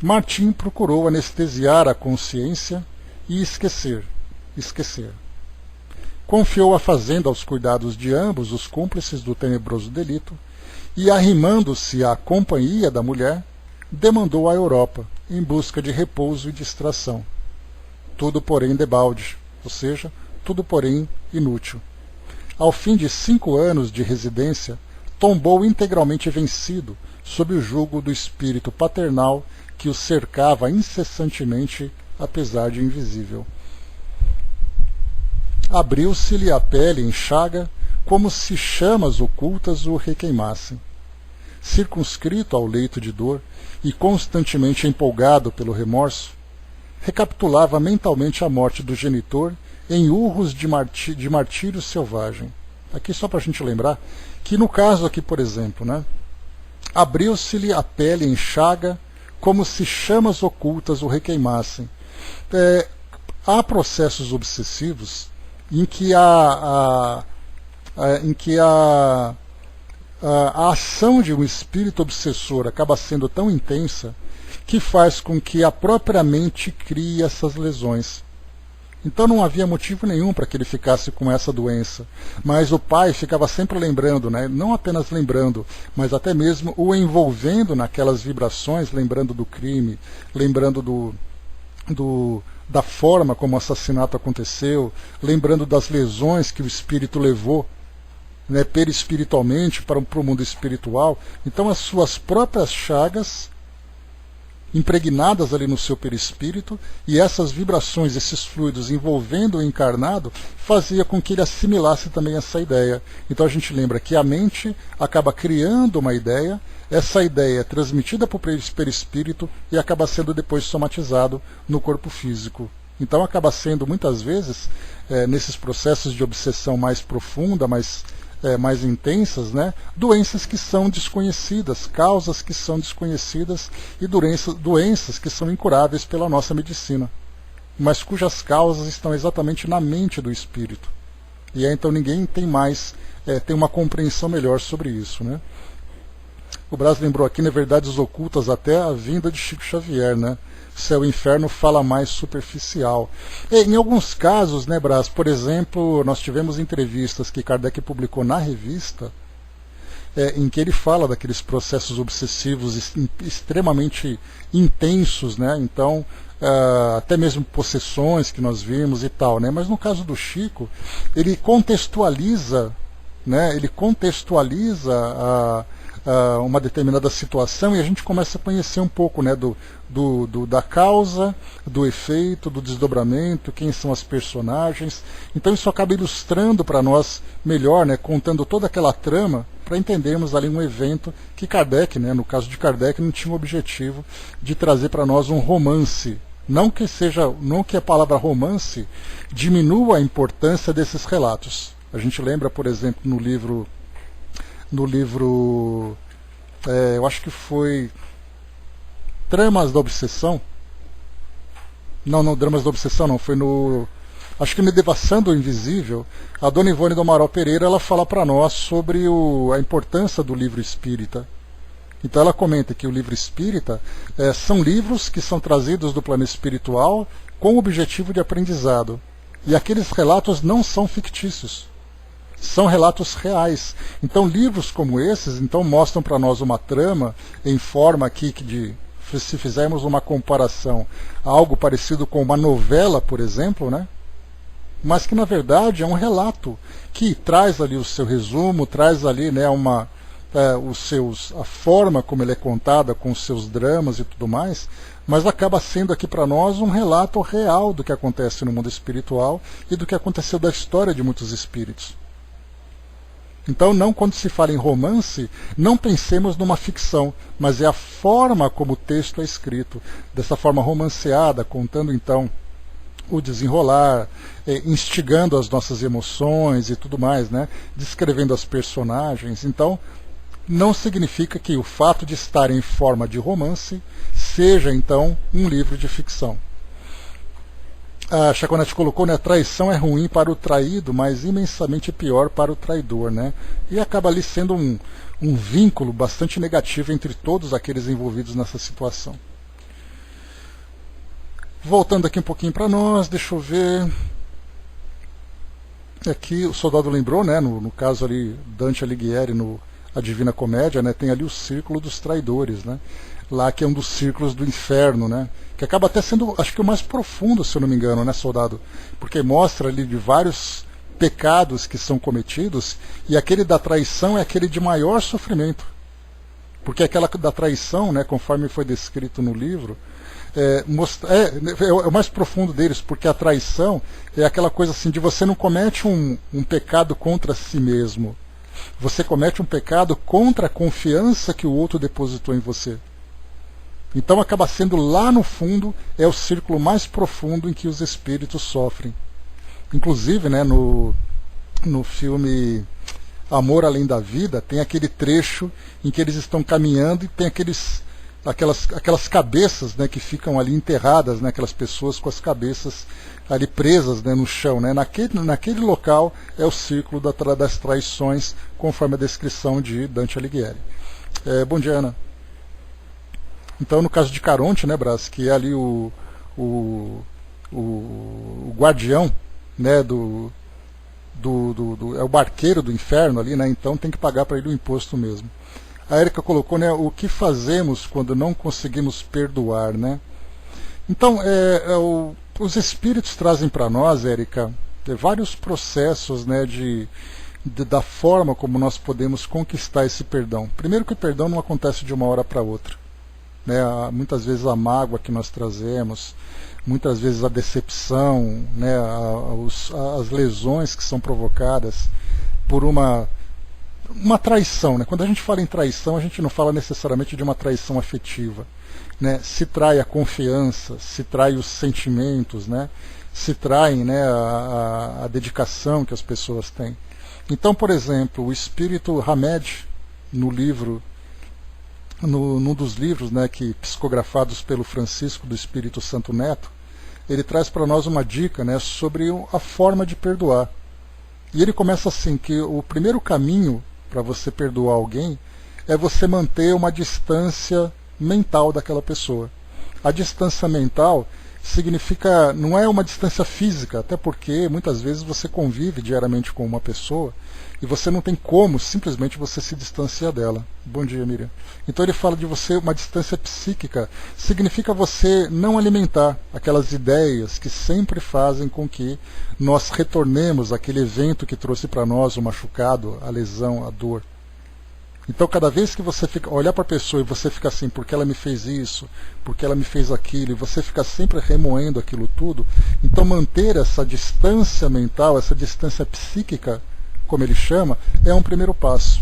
Martim procurou anestesiar a consciência e esquecer. Confiou a fazenda aos cuidados de ambos os cúmplices do tenebroso delito e, arrimando-se à companhia da mulher, demandou a Europa, em busca de repouso e distração. Tudo, porém, debalde, ou seja, tudo, porém, inútil. Ao fim de 5 anos de residência, tombou integralmente vencido sob o jugo do espírito paternal que o cercava incessantemente, apesar de invisível. Abriu-se-lhe a pele em chaga, como se chamas ocultas o requeimassem. Circunscrito ao leito de dor e constantemente empolgado pelo remorso, recapitulava mentalmente a morte do genitor em urros de martírio selvagem. Aqui só para a gente lembrar que no caso aqui, por exemplo, abriu-se-lhe a pele em chaga, como se chamas ocultas o requeimassem. Há processos obsessivos em que a ação de um espírito obsessor acaba sendo tão intensa que faz com que a própria mente crie essas lesões. Então não havia motivo nenhum para que ele ficasse com essa doença, mas o pai ficava sempre lembrando, não apenas lembrando, mas até mesmo o envolvendo naquelas vibrações, lembrando do crime, lembrando da forma como o assassinato aconteceu, lembrando das lesões que o espírito levou perispiritualmente para o mundo espiritual. Então as suas próprias chagas impregnadas ali no seu perispírito, e essas vibrações, esses fluidos envolvendo o encarnado, fazia com que ele assimilasse também essa ideia. Então a gente lembra que a mente acaba criando uma ideia, essa ideia é transmitida para o perispírito e acaba sendo depois somatizado no corpo físico. Então acaba sendo, muitas vezes, nesses processos de obsessão mais profunda, mais intensas, né, doenças que são desconhecidas, causas que são desconhecidas e doenças que são incuráveis pela nossa medicina, mas cujas causas estão exatamente na mente do espírito. E aí, então ninguém tem mais, tem uma compreensão melhor sobre isso, né? O Brás lembrou aqui, na Verdades Ocultas, até a vinda de Chico Xavier, né? Céu e Inferno fala mais superficial. E, em alguns casos, né, Brás, por exemplo, nós tivemos entrevistas que Kardec publicou na revista, em que ele fala daqueles processos obsessivos extremamente intensos, né? Então, até mesmo possessões que nós vimos e tal, né? Mas no caso do Chico, ele contextualiza, né? Ele contextualiza uma determinada situação, e a gente começa a conhecer um pouco, né, da causa, do efeito, do desdobramento, quem são as personagens. Então isso acaba ilustrando para nós melhor, né, contando toda aquela trama, para entendermos ali um evento que Kardec, né, no caso de Kardec, não tinha o objetivo de trazer para nós um romance. Não que a palavra romance diminua a importância desses relatos. A gente lembra, por exemplo, no livro, eu acho que foi Tramas da Obsessão. Não, Dramas da Obsessão não, foi acho que no Devassando o Invisível, a dona Ivone do Amaral Pereira, ela fala para nós sobre a importância do livro espírita. Então ela comenta que o livro espírita são livros que são trazidos do plano espiritual com o objetivo de aprendizado. E aqueles relatos não são fictícios. São relatos reais. Então livros como esses mostram para nós uma trama em forma aqui se fizermos uma comparação a algo parecido com uma novela, por exemplo, né? Mas que na verdade é um relato que traz ali o seu resumo, traz ali, né, a forma como ele é contada, com os seus dramas e tudo mais, mas acaba sendo aqui para nós um relato real do que acontece no mundo espiritual e do que aconteceu da história de muitos espíritos. Então, quando se fala em romance, não pensemos numa ficção, mas é a forma como o texto é escrito, dessa forma romanceada, contando então o desenrolar, instigando as nossas emoções e tudo mais, né? Descrevendo as personagens. Então, não significa que o fato de estar em forma de romance seja então um livro de ficção. A Chaconete colocou, né, a traição é ruim para o traído, mas imensamente pior para o traidor, né? E acaba ali sendo um vínculo bastante negativo entre todos aqueles envolvidos nessa situação. Voltando aqui um pouquinho para nós, deixa eu ver. Aqui o soldado lembrou, né, no caso ali, Dante Alighieri, A Divina Comédia, né, tem ali o círculo dos traidores, né? Lá que é um dos círculos do inferno, né? Que acaba até sendo, acho que o mais profundo, se eu não me engano, né, soldado? Porque mostra ali de vários pecados que são cometidos, e aquele da traição é aquele de maior sofrimento. Porque aquela da traição, né, conforme foi descrito no livro, é o mais profundo deles, porque a traição é aquela coisa assim, de você não comete um pecado contra si mesmo. Você comete um pecado contra a confiança que o outro depositou em você. Então acaba sendo lá no fundo, é o círculo mais profundo em que os espíritos sofrem. Inclusive, né, no filme Amor Além da Vida, tem aquele trecho em que eles estão caminhando e tem aquelas cabeças, né, que ficam ali enterradas, né, aquelas pessoas com as cabeças ali presas, né, no chão. Né. Naquele local é o círculo das traições, conforme a descrição de Dante Alighieri. Bom dia, Ana. Então, no caso de Caronte, né, Brás, que é ali o guardião, né, é o barqueiro do inferno ali, né, então tem que pagar para ele o imposto mesmo. A Érica colocou, né, o que fazemos quando não conseguimos perdoar, né? Então, os espíritos trazem para nós, Érica, vários processos, né, da forma como nós podemos conquistar esse perdão. Primeiro que o perdão não acontece de uma hora para outra. né, muitas vezes a mágoa que nós trazemos, muitas vezes a decepção, né, as lesões que são provocadas por uma traição, né? Quando a gente fala em traição, a gente não fala necessariamente de uma traição afetiva, né? Se trai a confiança, se trai os sentimentos, né? Se traem, né, a dedicação que as pessoas têm. Então, por exemplo, o espírito Hamed, no livro, num dos livros, né, que psicografados pelo Francisco do Espírito Santo Neto, ele traz para nós uma dica, né, sobre a forma de perdoar. E ele começa assim, que o primeiro caminho para você perdoar alguém é você manter uma distância mental daquela pessoa. A distância mental significa, não é uma distância física, até porque muitas vezes você convive diariamente com uma pessoa e você não tem como simplesmente você se distanciar dela. Bom dia, Miriam. Então ele fala de você, uma distância psíquica, significa você não alimentar aquelas ideias que sempre fazem com que nós retornemos àquele evento que trouxe para nós o machucado, a lesão, a dor. Então cada vez que você olhar para a pessoa e você fica assim, porque ela me fez isso, porque ela me fez aquilo, e você fica sempre remoendo aquilo tudo, então manter essa distância mental, essa distância psíquica, como ele chama, é um primeiro passo.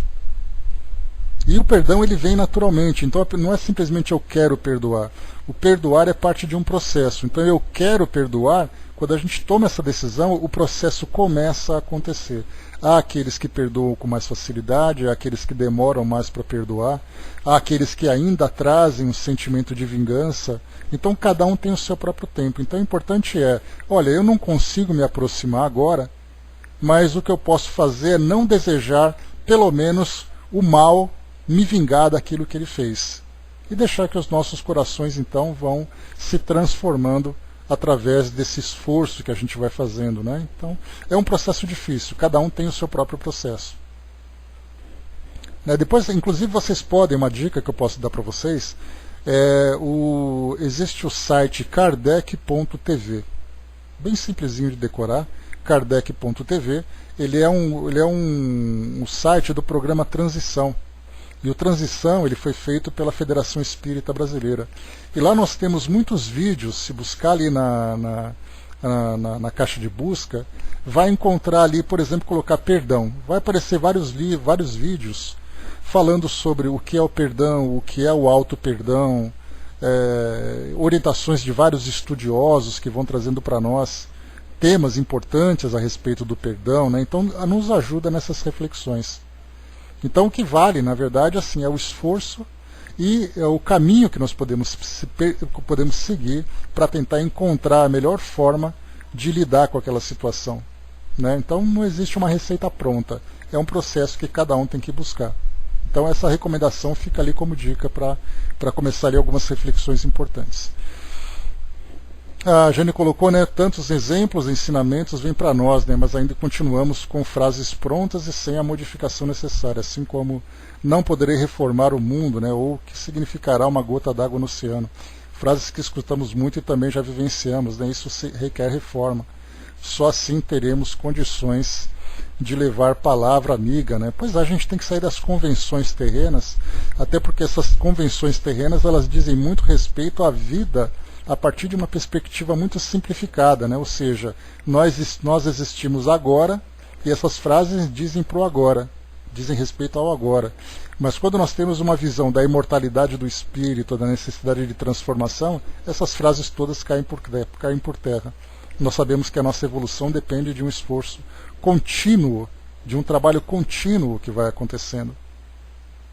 E o perdão ele vem naturalmente, então não é simplesmente eu quero perdoar. O perdoar é parte de um processo. Então eu quero perdoar, quando a gente toma essa decisão, o processo começa a acontecer. Há aqueles que perdoam com mais facilidade, há aqueles que demoram mais para perdoar, há aqueles que ainda trazem um sentimento de vingança. Então cada um tem o seu próprio tempo. Então o importante é, olha, eu não consigo me aproximar agora, mas o que eu posso fazer é não desejar, pelo menos, o mal, me vingar daquilo que ele fez. E deixar que os nossos corações, então, vão se transformando através desse esforço que a gente vai fazendo, né? Então, é um processo difícil, cada um tem o seu próprio processo. Depois, inclusive, vocês podem, uma dica que eu posso dar para vocês, existe o site kardec.tv, bem simplesinho de decorar, kardec.tv, ele é um site do programa Transição. E o Transição ele foi feito pela Federação Espírita Brasileira. E lá nós temos muitos vídeos, se buscar ali na caixa de busca, vai encontrar ali, por exemplo, colocar perdão. Vai aparecer vários vídeos falando sobre o que é o perdão, o que é o auto-perdão, orientações de vários estudiosos que vão trazendo para nós temas importantes a respeito do perdão, né? Então nos ajuda nessas reflexões. Então o que vale, na verdade, assim, é o esforço e é o caminho que nós podemos seguir para tentar encontrar a melhor forma de lidar com aquela situação, né? Então não existe uma receita pronta, é um processo que cada um tem que buscar. Então essa recomendação fica ali como dica para começar ali algumas reflexões importantes. A Jane colocou, né, tantos exemplos, ensinamentos vêm para nós, né, mas ainda continuamos com frases prontas e sem a modificação necessária, assim como não poderei reformar o mundo, né, ou que significará uma gota d'água no oceano. Frases que escutamos muito e também já vivenciamos, né, isso requer reforma. Só assim teremos condições de levar palavra amiga, né? Pois a gente tem que sair das convenções terrenas, até porque essas convenções terrenas elas dizem muito respeito à vida a partir de uma perspectiva muito simplificada, né? Ou seja, nós existimos agora e essas frases dizem para o agora, dizem respeito ao agora. Mas quando nós temos uma visão da imortalidade do espírito, da necessidade de transformação, essas frases todas caem por terra. Nós sabemos que a nossa evolução depende de um esforço contínuo, de um trabalho contínuo que vai acontecendo.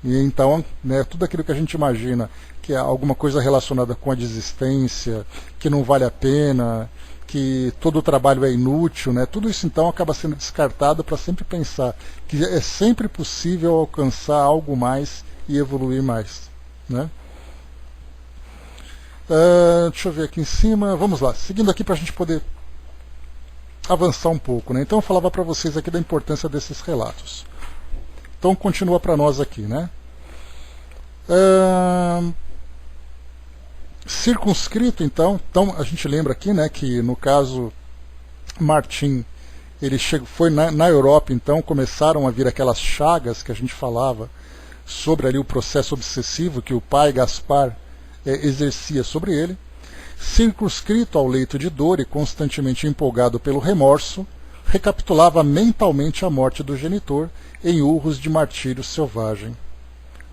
E então, né, tudo aquilo que a gente imagina que é alguma coisa relacionada com a desistência, que não vale a pena, que todo o trabalho é inútil, né, tudo isso então acaba sendo descartado para sempre pensar que é sempre possível alcançar algo mais e evoluir mais, né? Deixa eu ver aqui em cima, vamos lá, seguindo aqui para a gente poder avançar um pouco, né? Então eu falava para vocês aqui da importância desses relatos. Então continua para nós aqui, né? Circunscrito, então a gente lembra aqui, né, que no caso Martim, ele foi na Europa, então começaram a vir aquelas chagas que a gente falava sobre ali o processo obsessivo que o pai Gaspar exercia sobre ele. Circunscrito ao leito de dor e constantemente empolgado pelo remorso, recapitulava mentalmente a morte do genitor em urros de martírio selvagem.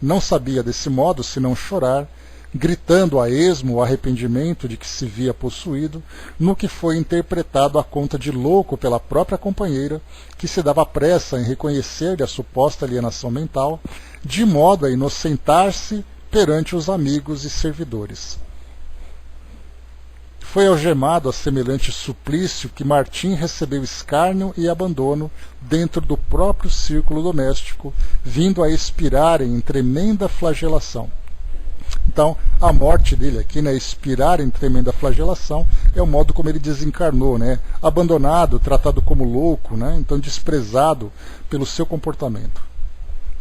Não sabia desse modo senão chorar, gritando a esmo o arrependimento de que se via possuído, no que foi interpretado à conta de louco pela própria companheira, que se dava pressa em reconhecer-lhe a suposta alienação mental, de modo a inocentar-se perante os amigos e servidores. Foi algemado a semelhante suplício que Martim recebeu escárnio e abandono dentro do próprio círculo doméstico, vindo a expirar em tremenda flagelação. Então, a morte dele aqui, né, expirar em tremenda flagelação, é o modo como ele desencarnou, né, abandonado, tratado como louco, né, então desprezado pelo seu comportamento.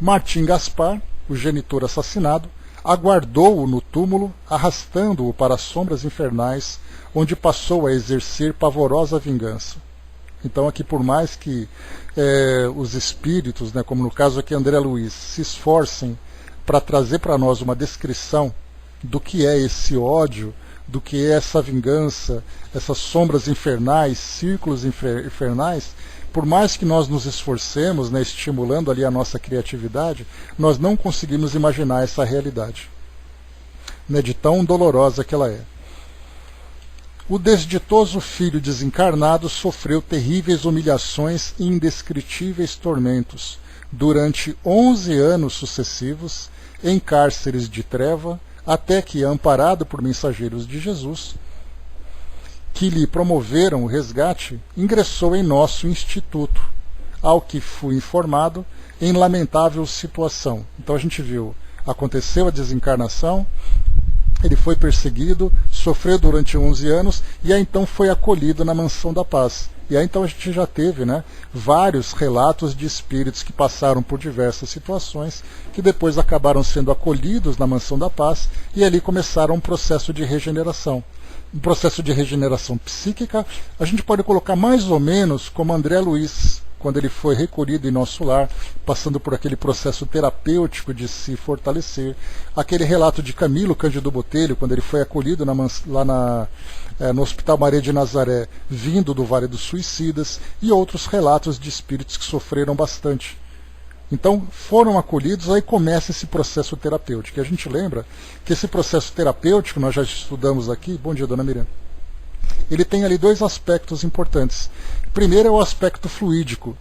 Martim Gaspar, o genitor assassinado, aguardou-o no túmulo, arrastando-o para as sombras infernais, onde passou a exercer pavorosa vingança. Então aqui, por mais que os espíritos, né, como no caso aqui André Luiz, se esforcem para trazer para nós uma descrição do que é esse ódio, do que é essa vingança, essas sombras infernais, círculos infernais, por mais que nós nos esforcemos, né, estimulando ali a nossa criatividade, nós não conseguimos imaginar essa realidade, né, de tão dolorosa que ela é. O desditoso filho desencarnado sofreu terríveis humilhações e indescritíveis tormentos durante 11 anos sucessivos em cárceres de treva, até que, amparado por mensageiros de Jesus, que lhe promoveram o resgate, ingressou em nosso instituto, ao que fui informado, em lamentável situação. Então a gente viu, aconteceu a desencarnação, ele foi perseguido, sofreu durante 11 anos, e aí então foi acolhido na Mansão da Paz. E aí então a gente já teve, né, vários relatos de espíritos que passaram por diversas situações, que depois acabaram sendo acolhidos na Mansão da Paz, e ali começaram um processo de regeneração. Um processo de regeneração psíquica, a gente pode colocar mais ou menos como André Luiz, quando ele foi recolhido em nosso lar, passando por aquele processo terapêutico de se fortalecer. Aquele relato de Camilo Cândido Botelho, quando ele foi acolhido no Hospital Maria de Nazaré, vindo do Vale dos Suicidas, e outros relatos de espíritos que sofreram bastante. Então, foram acolhidos, aí começa esse processo terapêutico. E a gente lembra que esse processo terapêutico, nós já estudamos aqui, bom dia, dona Miriam, ele tem ali dois aspectos importantes. Primeiro é o aspecto fluídico,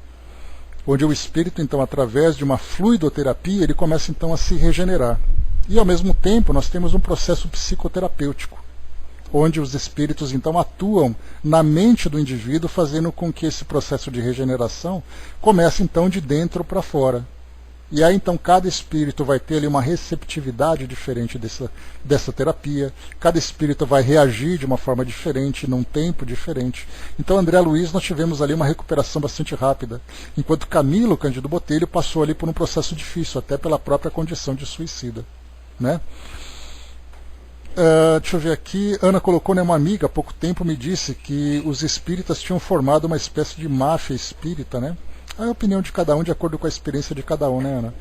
onde o espírito, então, através de uma fluidoterapia, ele começa então a se regenerar. E ao mesmo tempo nós temos um processo psicoterapêutico, onde os espíritos então atuam na mente do indivíduo, fazendo com que esse processo de regeneração comece então de dentro para fora. E aí então cada espírito vai ter ali uma receptividade diferente dessa terapia, cada espírito vai reagir de uma forma diferente, num tempo diferente. Então André Luiz, nós tivemos ali uma recuperação bastante rápida, enquanto Camilo Cândido Botelho passou ali por um processo difícil, até pela própria condição de suicida, né? Deixa eu ver aqui, Ana colocou, né, uma amiga há pouco tempo me disse que os espíritas tinham formado uma espécie de máfia espírita, né? É a opinião de cada um, de acordo com a experiência de cada um, né, Ana?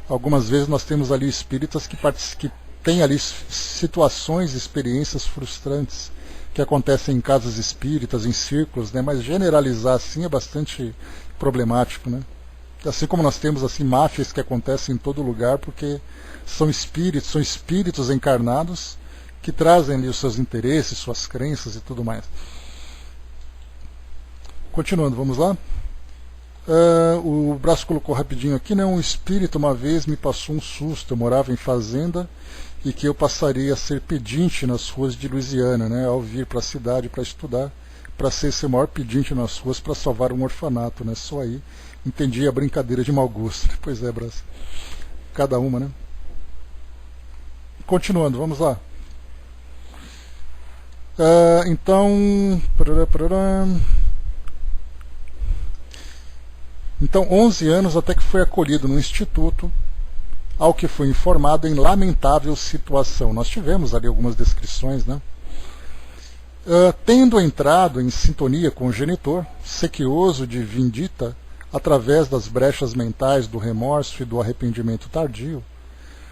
Algumas vezes nós temos ali espíritas que têm ali situações, experiências frustrantes que acontecem em casas espíritas, em círculos, né? Mas generalizar assim é bastante problemático, né? Assim como nós temos assim máfias que acontecem em todo lugar, porque são espíritos encarnados que trazem ali os seus interesses, suas crenças e tudo mais. Continuando, vamos lá? O Braço colocou rapidinho aqui, né? Um espírito uma vez me passou um susto. Eu morava em fazenda e que eu passaria a ser pedinte nas ruas de Louisiana, né? Ao vir para a cidade para estudar, para ser esse maior pedinte nas ruas para salvar um orfanato, né? Só aí entendi a brincadeira de mau gosto. Pois é, Braço. Cada uma, né? Continuando, vamos lá. Então, 11 anos até que foi acolhido no instituto, ao que foi informado em lamentável situação. Nós tivemos ali algumas descrições, né? Tendo entrado em sintonia com o genitor, sequioso de vindita, através das brechas mentais do remorso e do arrependimento tardio,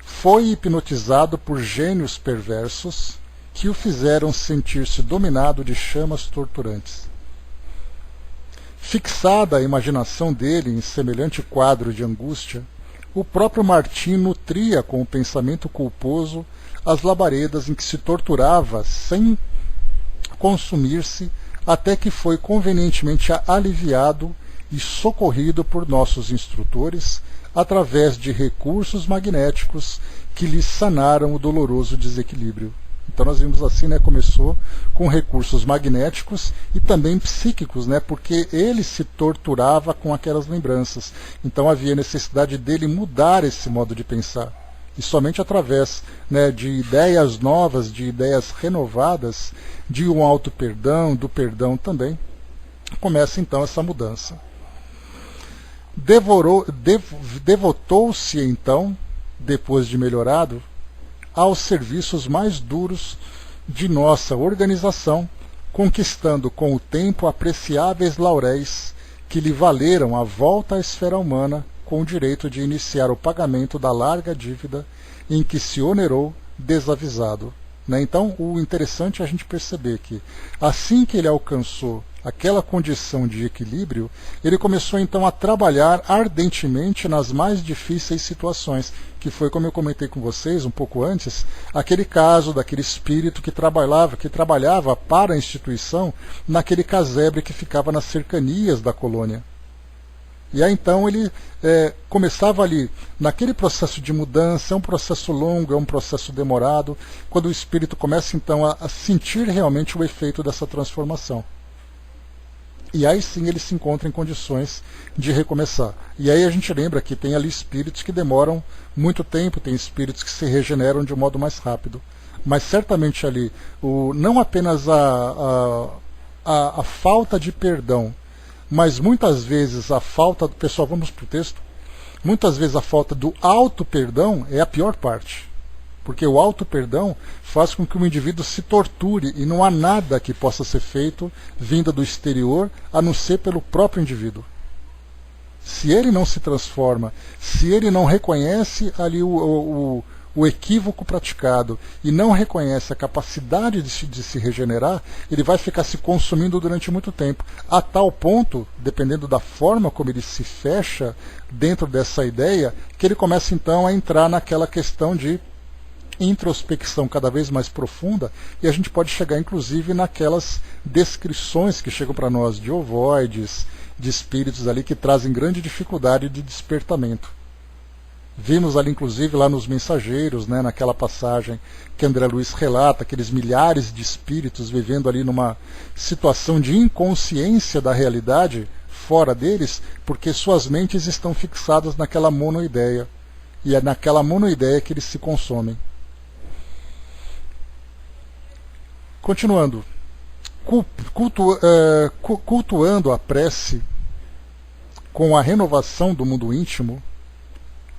foi hipnotizado por gênios perversos que o fizeram sentir-se dominado de chamas torturantes. Fixada a imaginação dele em semelhante quadro de angústia, o próprio Martim nutria com o pensamento culposo as labaredas em que se torturava sem consumir-se, até que foi convenientemente aliviado e socorrido por nossos instrutores através de recursos magnéticos que lhe sanaram o doloroso desequilíbrio. Então nós vimos assim, né, começou com recursos magnéticos e também psíquicos, né, porque ele se torturava com aquelas lembranças. Então havia necessidade dele mudar esse modo de pensar. E somente através, né, de ideias novas, de ideias renovadas, de um auto-perdão, do perdão também, começa então essa mudança. Devotou-se então, depois de melhorado, aos serviços mais duros de nossa organização, conquistando com o tempo apreciáveis lauréis que lhe valeram a volta à esfera humana com o direito de iniciar o pagamento da larga dívida em que se onerou desavisado. Então, o interessante é a gente perceber que, assim que ele alcançou aquela condição de equilíbrio, ele começou então a trabalhar ardentemente nas mais difíceis situações, que foi, como eu comentei com vocês um pouco antes, aquele caso daquele espírito que trabalhava para a instituição naquele casebre que ficava nas cercanias da colônia. E aí então ele começava ali, naquele processo de mudança, é um processo longo, é um processo demorado, quando o espírito começa então a sentir realmente o efeito dessa transformação. E aí sim ele se encontra em condições de recomeçar. E aí a gente lembra que tem ali espíritos que demoram muito tempo, tem espíritos que se regeneram de um modo mais rápido. Mas certamente ali, não apenas a falta de perdão, mas muitas vezes a falta... Pessoal, vamos para o texto. Muitas vezes a falta do auto-perdão é a pior parte. Porque o auto-perdão faz com que o indivíduo se torture e não há nada que possa ser feito vinda do exterior, a não ser pelo próprio indivíduo. Se ele não se transforma, se ele não reconhece ali o equívoco praticado e não reconhece a capacidade de se regenerar, ele vai ficar se consumindo durante muito tempo, a tal ponto, dependendo da forma como ele se fecha dentro dessa ideia, que ele começa então a entrar naquela questão de introspecção cada vez mais profunda, e a gente pode chegar inclusive naquelas descrições que chegam para nós de ovoides, de espíritos ali que trazem grande dificuldade de despertamento. Vimos ali inclusive lá nos Mensageiros, né, naquela passagem que André Luiz relata, aqueles milhares de espíritos vivendo ali numa situação de inconsciência da realidade fora deles, porque suas mentes estão fixadas naquela monoideia, e é naquela monoideia que eles se consomem. Continuando, cultuando a prece com a renovação do mundo íntimo.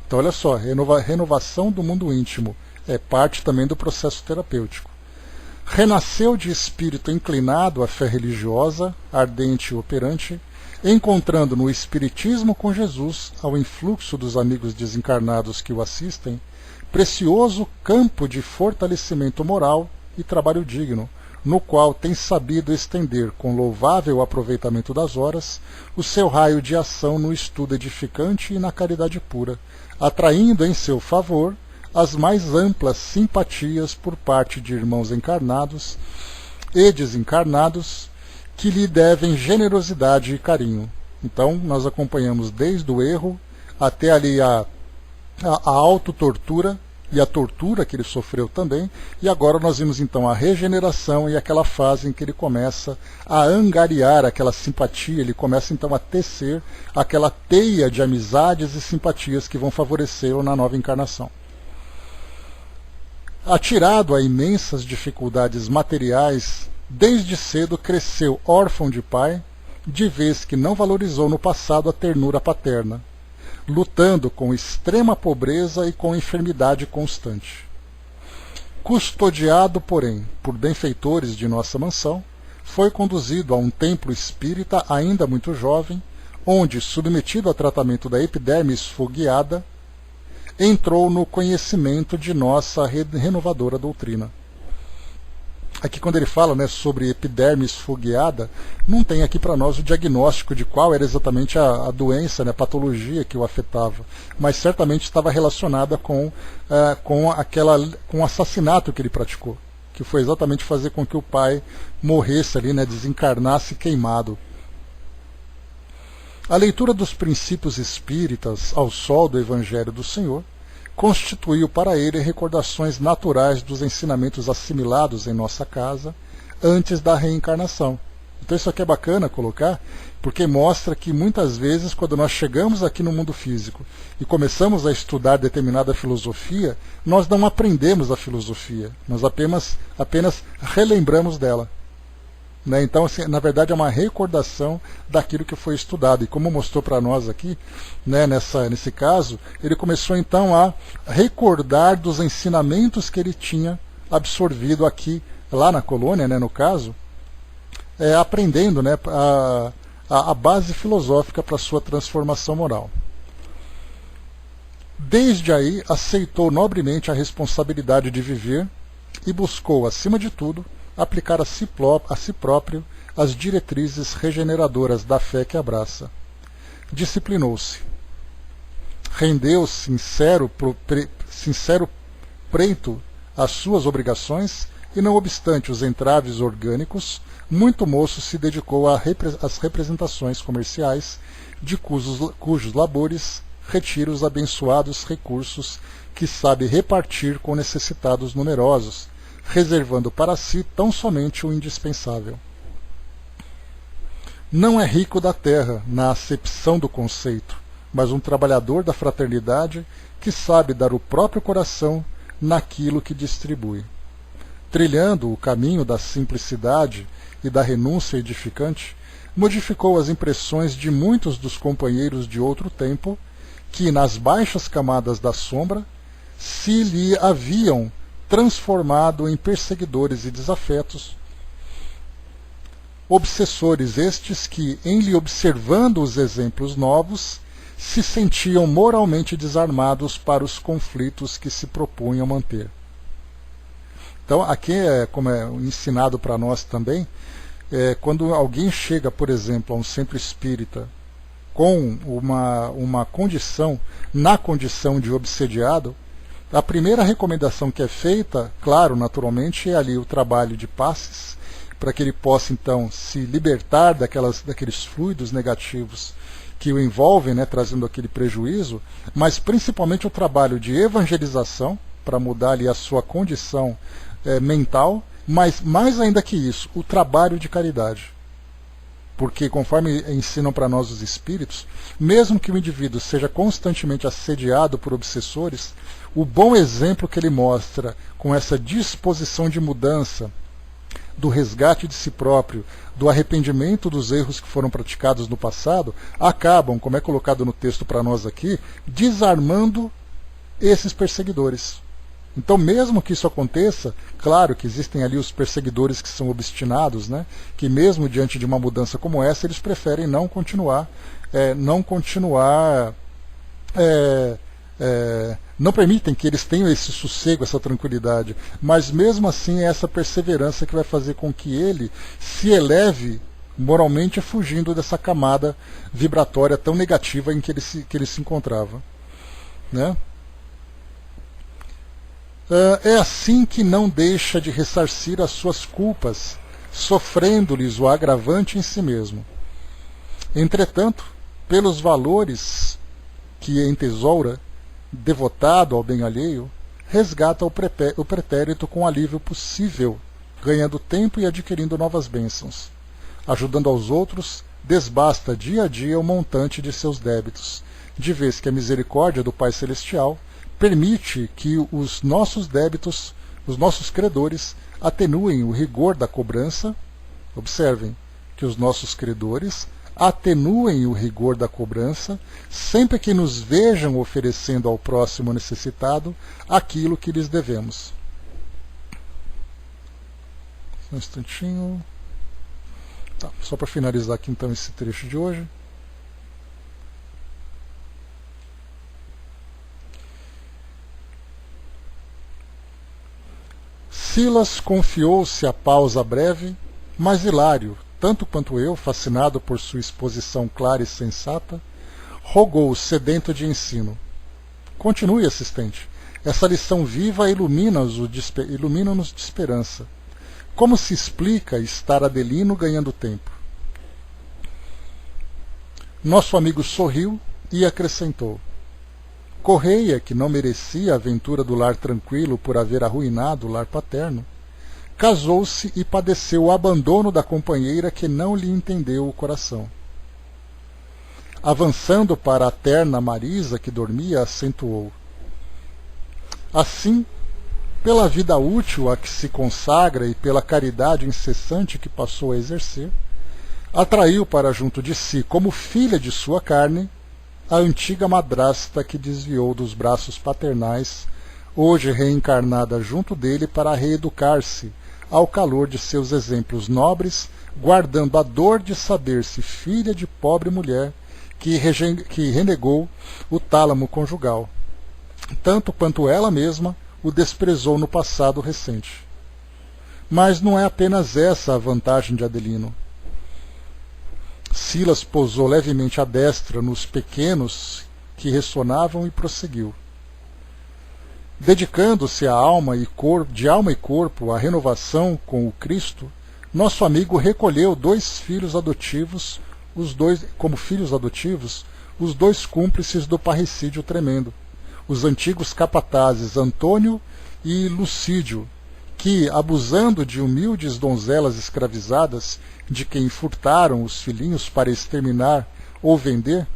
Então olha só, renovação do mundo íntimo é parte também do processo terapêutico. Renasceu de espírito inclinado à fé religiosa, ardente e operante, encontrando no Espiritismo com Jesus, ao influxo dos amigos desencarnados que o assistem, precioso campo de fortalecimento moral e trabalho digno, no qual tem sabido estender, com louvável aproveitamento das horas, o seu raio de ação no estudo edificante e na caridade pura, atraindo em seu favor as mais amplas simpatias por parte de irmãos encarnados e desencarnados, que lhe devem generosidade e carinho. Então, nós acompanhamos desde o erro até ali a autotortura, e a tortura que ele sofreu também, e agora nós vimos então a regeneração e aquela fase em que ele começa a angariar aquela simpatia, ele começa então a tecer aquela teia de amizades e simpatias que vão favorecê-lo na nova encarnação. Atirado a imensas dificuldades materiais, desde cedo cresceu órfão de pai, de vez que não valorizou no passado a ternura paterna, lutando com extrema pobreza e com enfermidade constante. Custodiado, porém, por benfeitores de nossa mansão, foi conduzido a um templo espírita ainda muito jovem, onde, submetido a tratamento da epiderme esfogueada, entrou no conhecimento de nossa renovadora doutrina. Aqui quando ele fala, né, sobre epiderme esfogueada, não tem aqui para nós o diagnóstico de qual era exatamente a doença, né, a patologia que o afetava, mas certamente estava relacionada com o assassinato que ele praticou, que foi exatamente fazer com que o pai morresse ali, né, desencarnasse queimado. A leitura dos princípios espíritas ao sol do Evangelho do Senhor constituiu para ele recordações naturais dos ensinamentos assimilados em nossa casa antes da reencarnação. Então isso aqui é bacana colocar, porque mostra que muitas vezes quando nós chegamos aqui no mundo físico e começamos a estudar determinada filosofia, nós não aprendemos a filosofia, nós apenas relembramos dela. Então, assim, na verdade, é uma recordação daquilo que foi estudado. E como mostrou para nós aqui, né, nesse caso, ele começou então a recordar dos ensinamentos que ele tinha absorvido aqui, lá na colônia, né, no caso, aprendendo, né, a base filosófica para a sua transformação moral. Desde aí, aceitou nobremente a responsabilidade de viver e buscou, acima de tudo, aplicar a si próprio as diretrizes regeneradoras da fé que abraça. Disciplinou-se. Rendeu sincero preito às suas obrigações e, não obstante os entraves orgânicos, muito moço se dedicou às representações comerciais de cujos labores retira os abençoados recursos que sabe repartir com necessitados numerosos, reservando para si tão somente o indispensável. Não é rico da terra, na acepção do conceito, mas um trabalhador da fraternidade que sabe dar o próprio coração naquilo que distribui. Trilhando o caminho da simplicidade e da renúncia edificante, modificou as impressões de muitos dos companheiros de outro tempo, que, nas baixas camadas da sombra, se lhe haviam transformado em perseguidores e desafetos, obsessores estes que, em lhe observando os exemplos novos, se sentiam moralmente desarmados para os conflitos que se propunham manter. Então, aqui como é ensinado para nós também, quando alguém chega, por exemplo, a um centro espírita com uma condição, na condição de obsediado, a primeira recomendação que é feita, claro, naturalmente, é ali o trabalho de passes, para que ele possa, então, se libertar daqueles fluidos negativos que o envolvem, né, trazendo aquele prejuízo, mas principalmente o trabalho de evangelização, para mudar ali a sua condição mental, mas mais ainda que isso, o trabalho de caridade. Porque, conforme ensinam para nós os espíritos, mesmo que o indivíduo seja constantemente assediado por obsessores, o bom exemplo que ele mostra com essa disposição de mudança, do resgate de si próprio, do arrependimento dos erros que foram praticados no passado, acabam, como é colocado no texto para nós aqui, desarmando esses perseguidores. Então, mesmo que isso aconteça, claro que existem ali os perseguidores que são obstinados, né, que mesmo diante de uma mudança como essa, eles preferem não permitem que eles tenham esse sossego, essa tranquilidade. Mas mesmo assim é essa perseverança que vai fazer com que ele se eleve moralmente, fugindo dessa camada vibratória tão negativa em que ele se encontrava. Né? É assim que não deixa de ressarcir as suas culpas, sofrendo-lhes o agravante em si mesmo. Entretanto, pelos valores que entesoura, devotado ao bem alheio, resgata o pretérito com alívio possível, ganhando tempo e adquirindo novas bênçãos. Ajudando aos outros, desbasta dia a dia o montante de seus débitos, de vez que a misericórdia do Pai Celestial permite que os nossos débitos, os nossos credores, atenuem o rigor da cobrança. Observem que os nossos credores atenuem o rigor da cobrança sempre que nos vejam oferecendo ao próximo necessitado aquilo que lhes devemos. Um instantinho. Tá, só para finalizar aqui então esse trecho de hoje. Silas confiou-se à pausa breve, mas Hilário, tanto quanto eu, fascinado por sua exposição clara e sensata, rogou, sedento de ensino. Continue, assistente. Essa lição viva ilumina-nos de esperança. Como se explica estar Adelino ganhando tempo? Nosso amigo sorriu e acrescentou: Correia, que não merecia a aventura do lar tranquilo por haver arruinado o lar paterno, casou-se e padeceu o abandono da companheira que não lhe entendeu o coração. Avançando para a terna Marisa, que dormia, acentuou: Assim, pela vida útil a que se consagra e pela caridade incessante que passou a exercer, atraiu para junto de si, como filha de sua carne, a antiga madrasta que desviou dos braços paternais, hoje reencarnada junto dele para reeducar-se ao calor de seus exemplos nobres, guardando a dor de saber-se filha de pobre mulher que renegou o tálamo conjugal, tanto quanto ela mesma o desprezou no passado recente. Mas não é apenas essa a vantagem de Adelino. Silas pousou levemente a destra nos pequenos que ressonavam e prosseguiu. Dedicando-se de alma e corpo à renovação com o Cristo, nosso amigo recolheu como filhos adotivos, os dois cúmplices do parricídio tremendo, os antigos capatazes Antônio e Lucídio, que, abusando de humildes donzelas escravizadas, de quem furtaram os filhinhos para exterminar ou vender,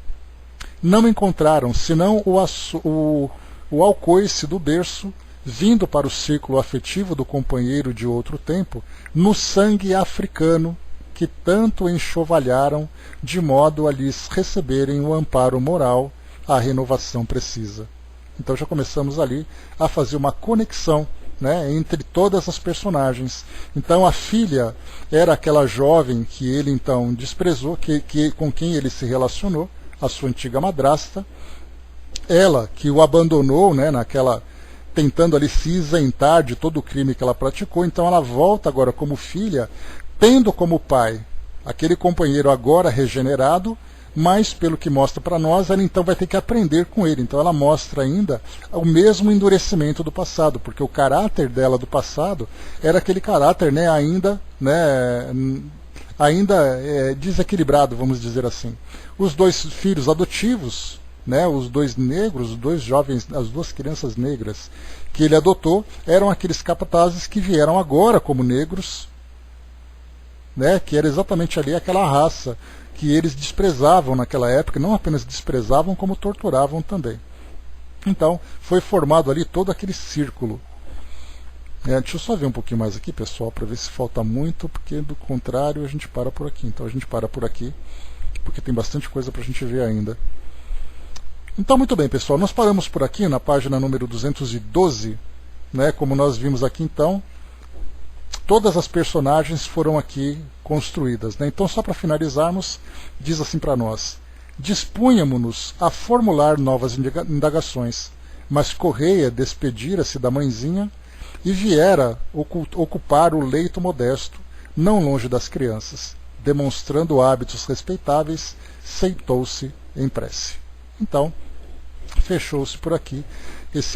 não encontraram senão o alcoice do berço, vindo para o círculo afetivo do companheiro de outro tempo, no sangue africano que tanto enxovalharam, de modo a lhes receberem o amparo moral, a renovação precisa. Então já começamos ali a fazer uma conexão, né, entre todas as personagens. Então a filha era aquela jovem que ele então desprezou, com quem ele se relacionou, a sua antiga madrasta. Ela que o abandonou, né, tentando ali se isentar de todo o crime que ela praticou. Então ela volta agora como filha, tendo como pai aquele companheiro agora regenerado, mas pelo que mostra para nós, ela então vai ter que aprender com ele. Então ela mostra ainda o mesmo endurecimento do passado, porque o caráter dela do passado era aquele caráter, né, ainda desequilibrado, vamos dizer assim. Os dois filhos adotivos, né, os dois negros, os dois jovens, as duas crianças negras que ele adotou, eram aqueles capatazes que vieram agora como negros, né, que era exatamente ali aquela raça que eles desprezavam naquela época, não apenas desprezavam, como torturavam também. Então, foi formado ali todo aquele círculo. Deixa eu só ver um pouquinho mais aqui, pessoal, para ver se falta muito, porque do contrário a gente para por aqui. Então a gente para por aqui, porque tem bastante coisa para a gente ver ainda. Então, muito bem, pessoal, nós paramos por aqui na página número 212, né, como nós vimos aqui então. Todas as personagens foram aqui construídas, né? Então, só para finalizarmos, diz assim para nós: dispunhamos-nos a formular novas indagações, mas Correia despedira-se da mãezinha e viera ocupar o leito modesto, não longe das crianças. Demonstrando hábitos respeitáveis, sentou-se em prece. Então, fechou-se por aqui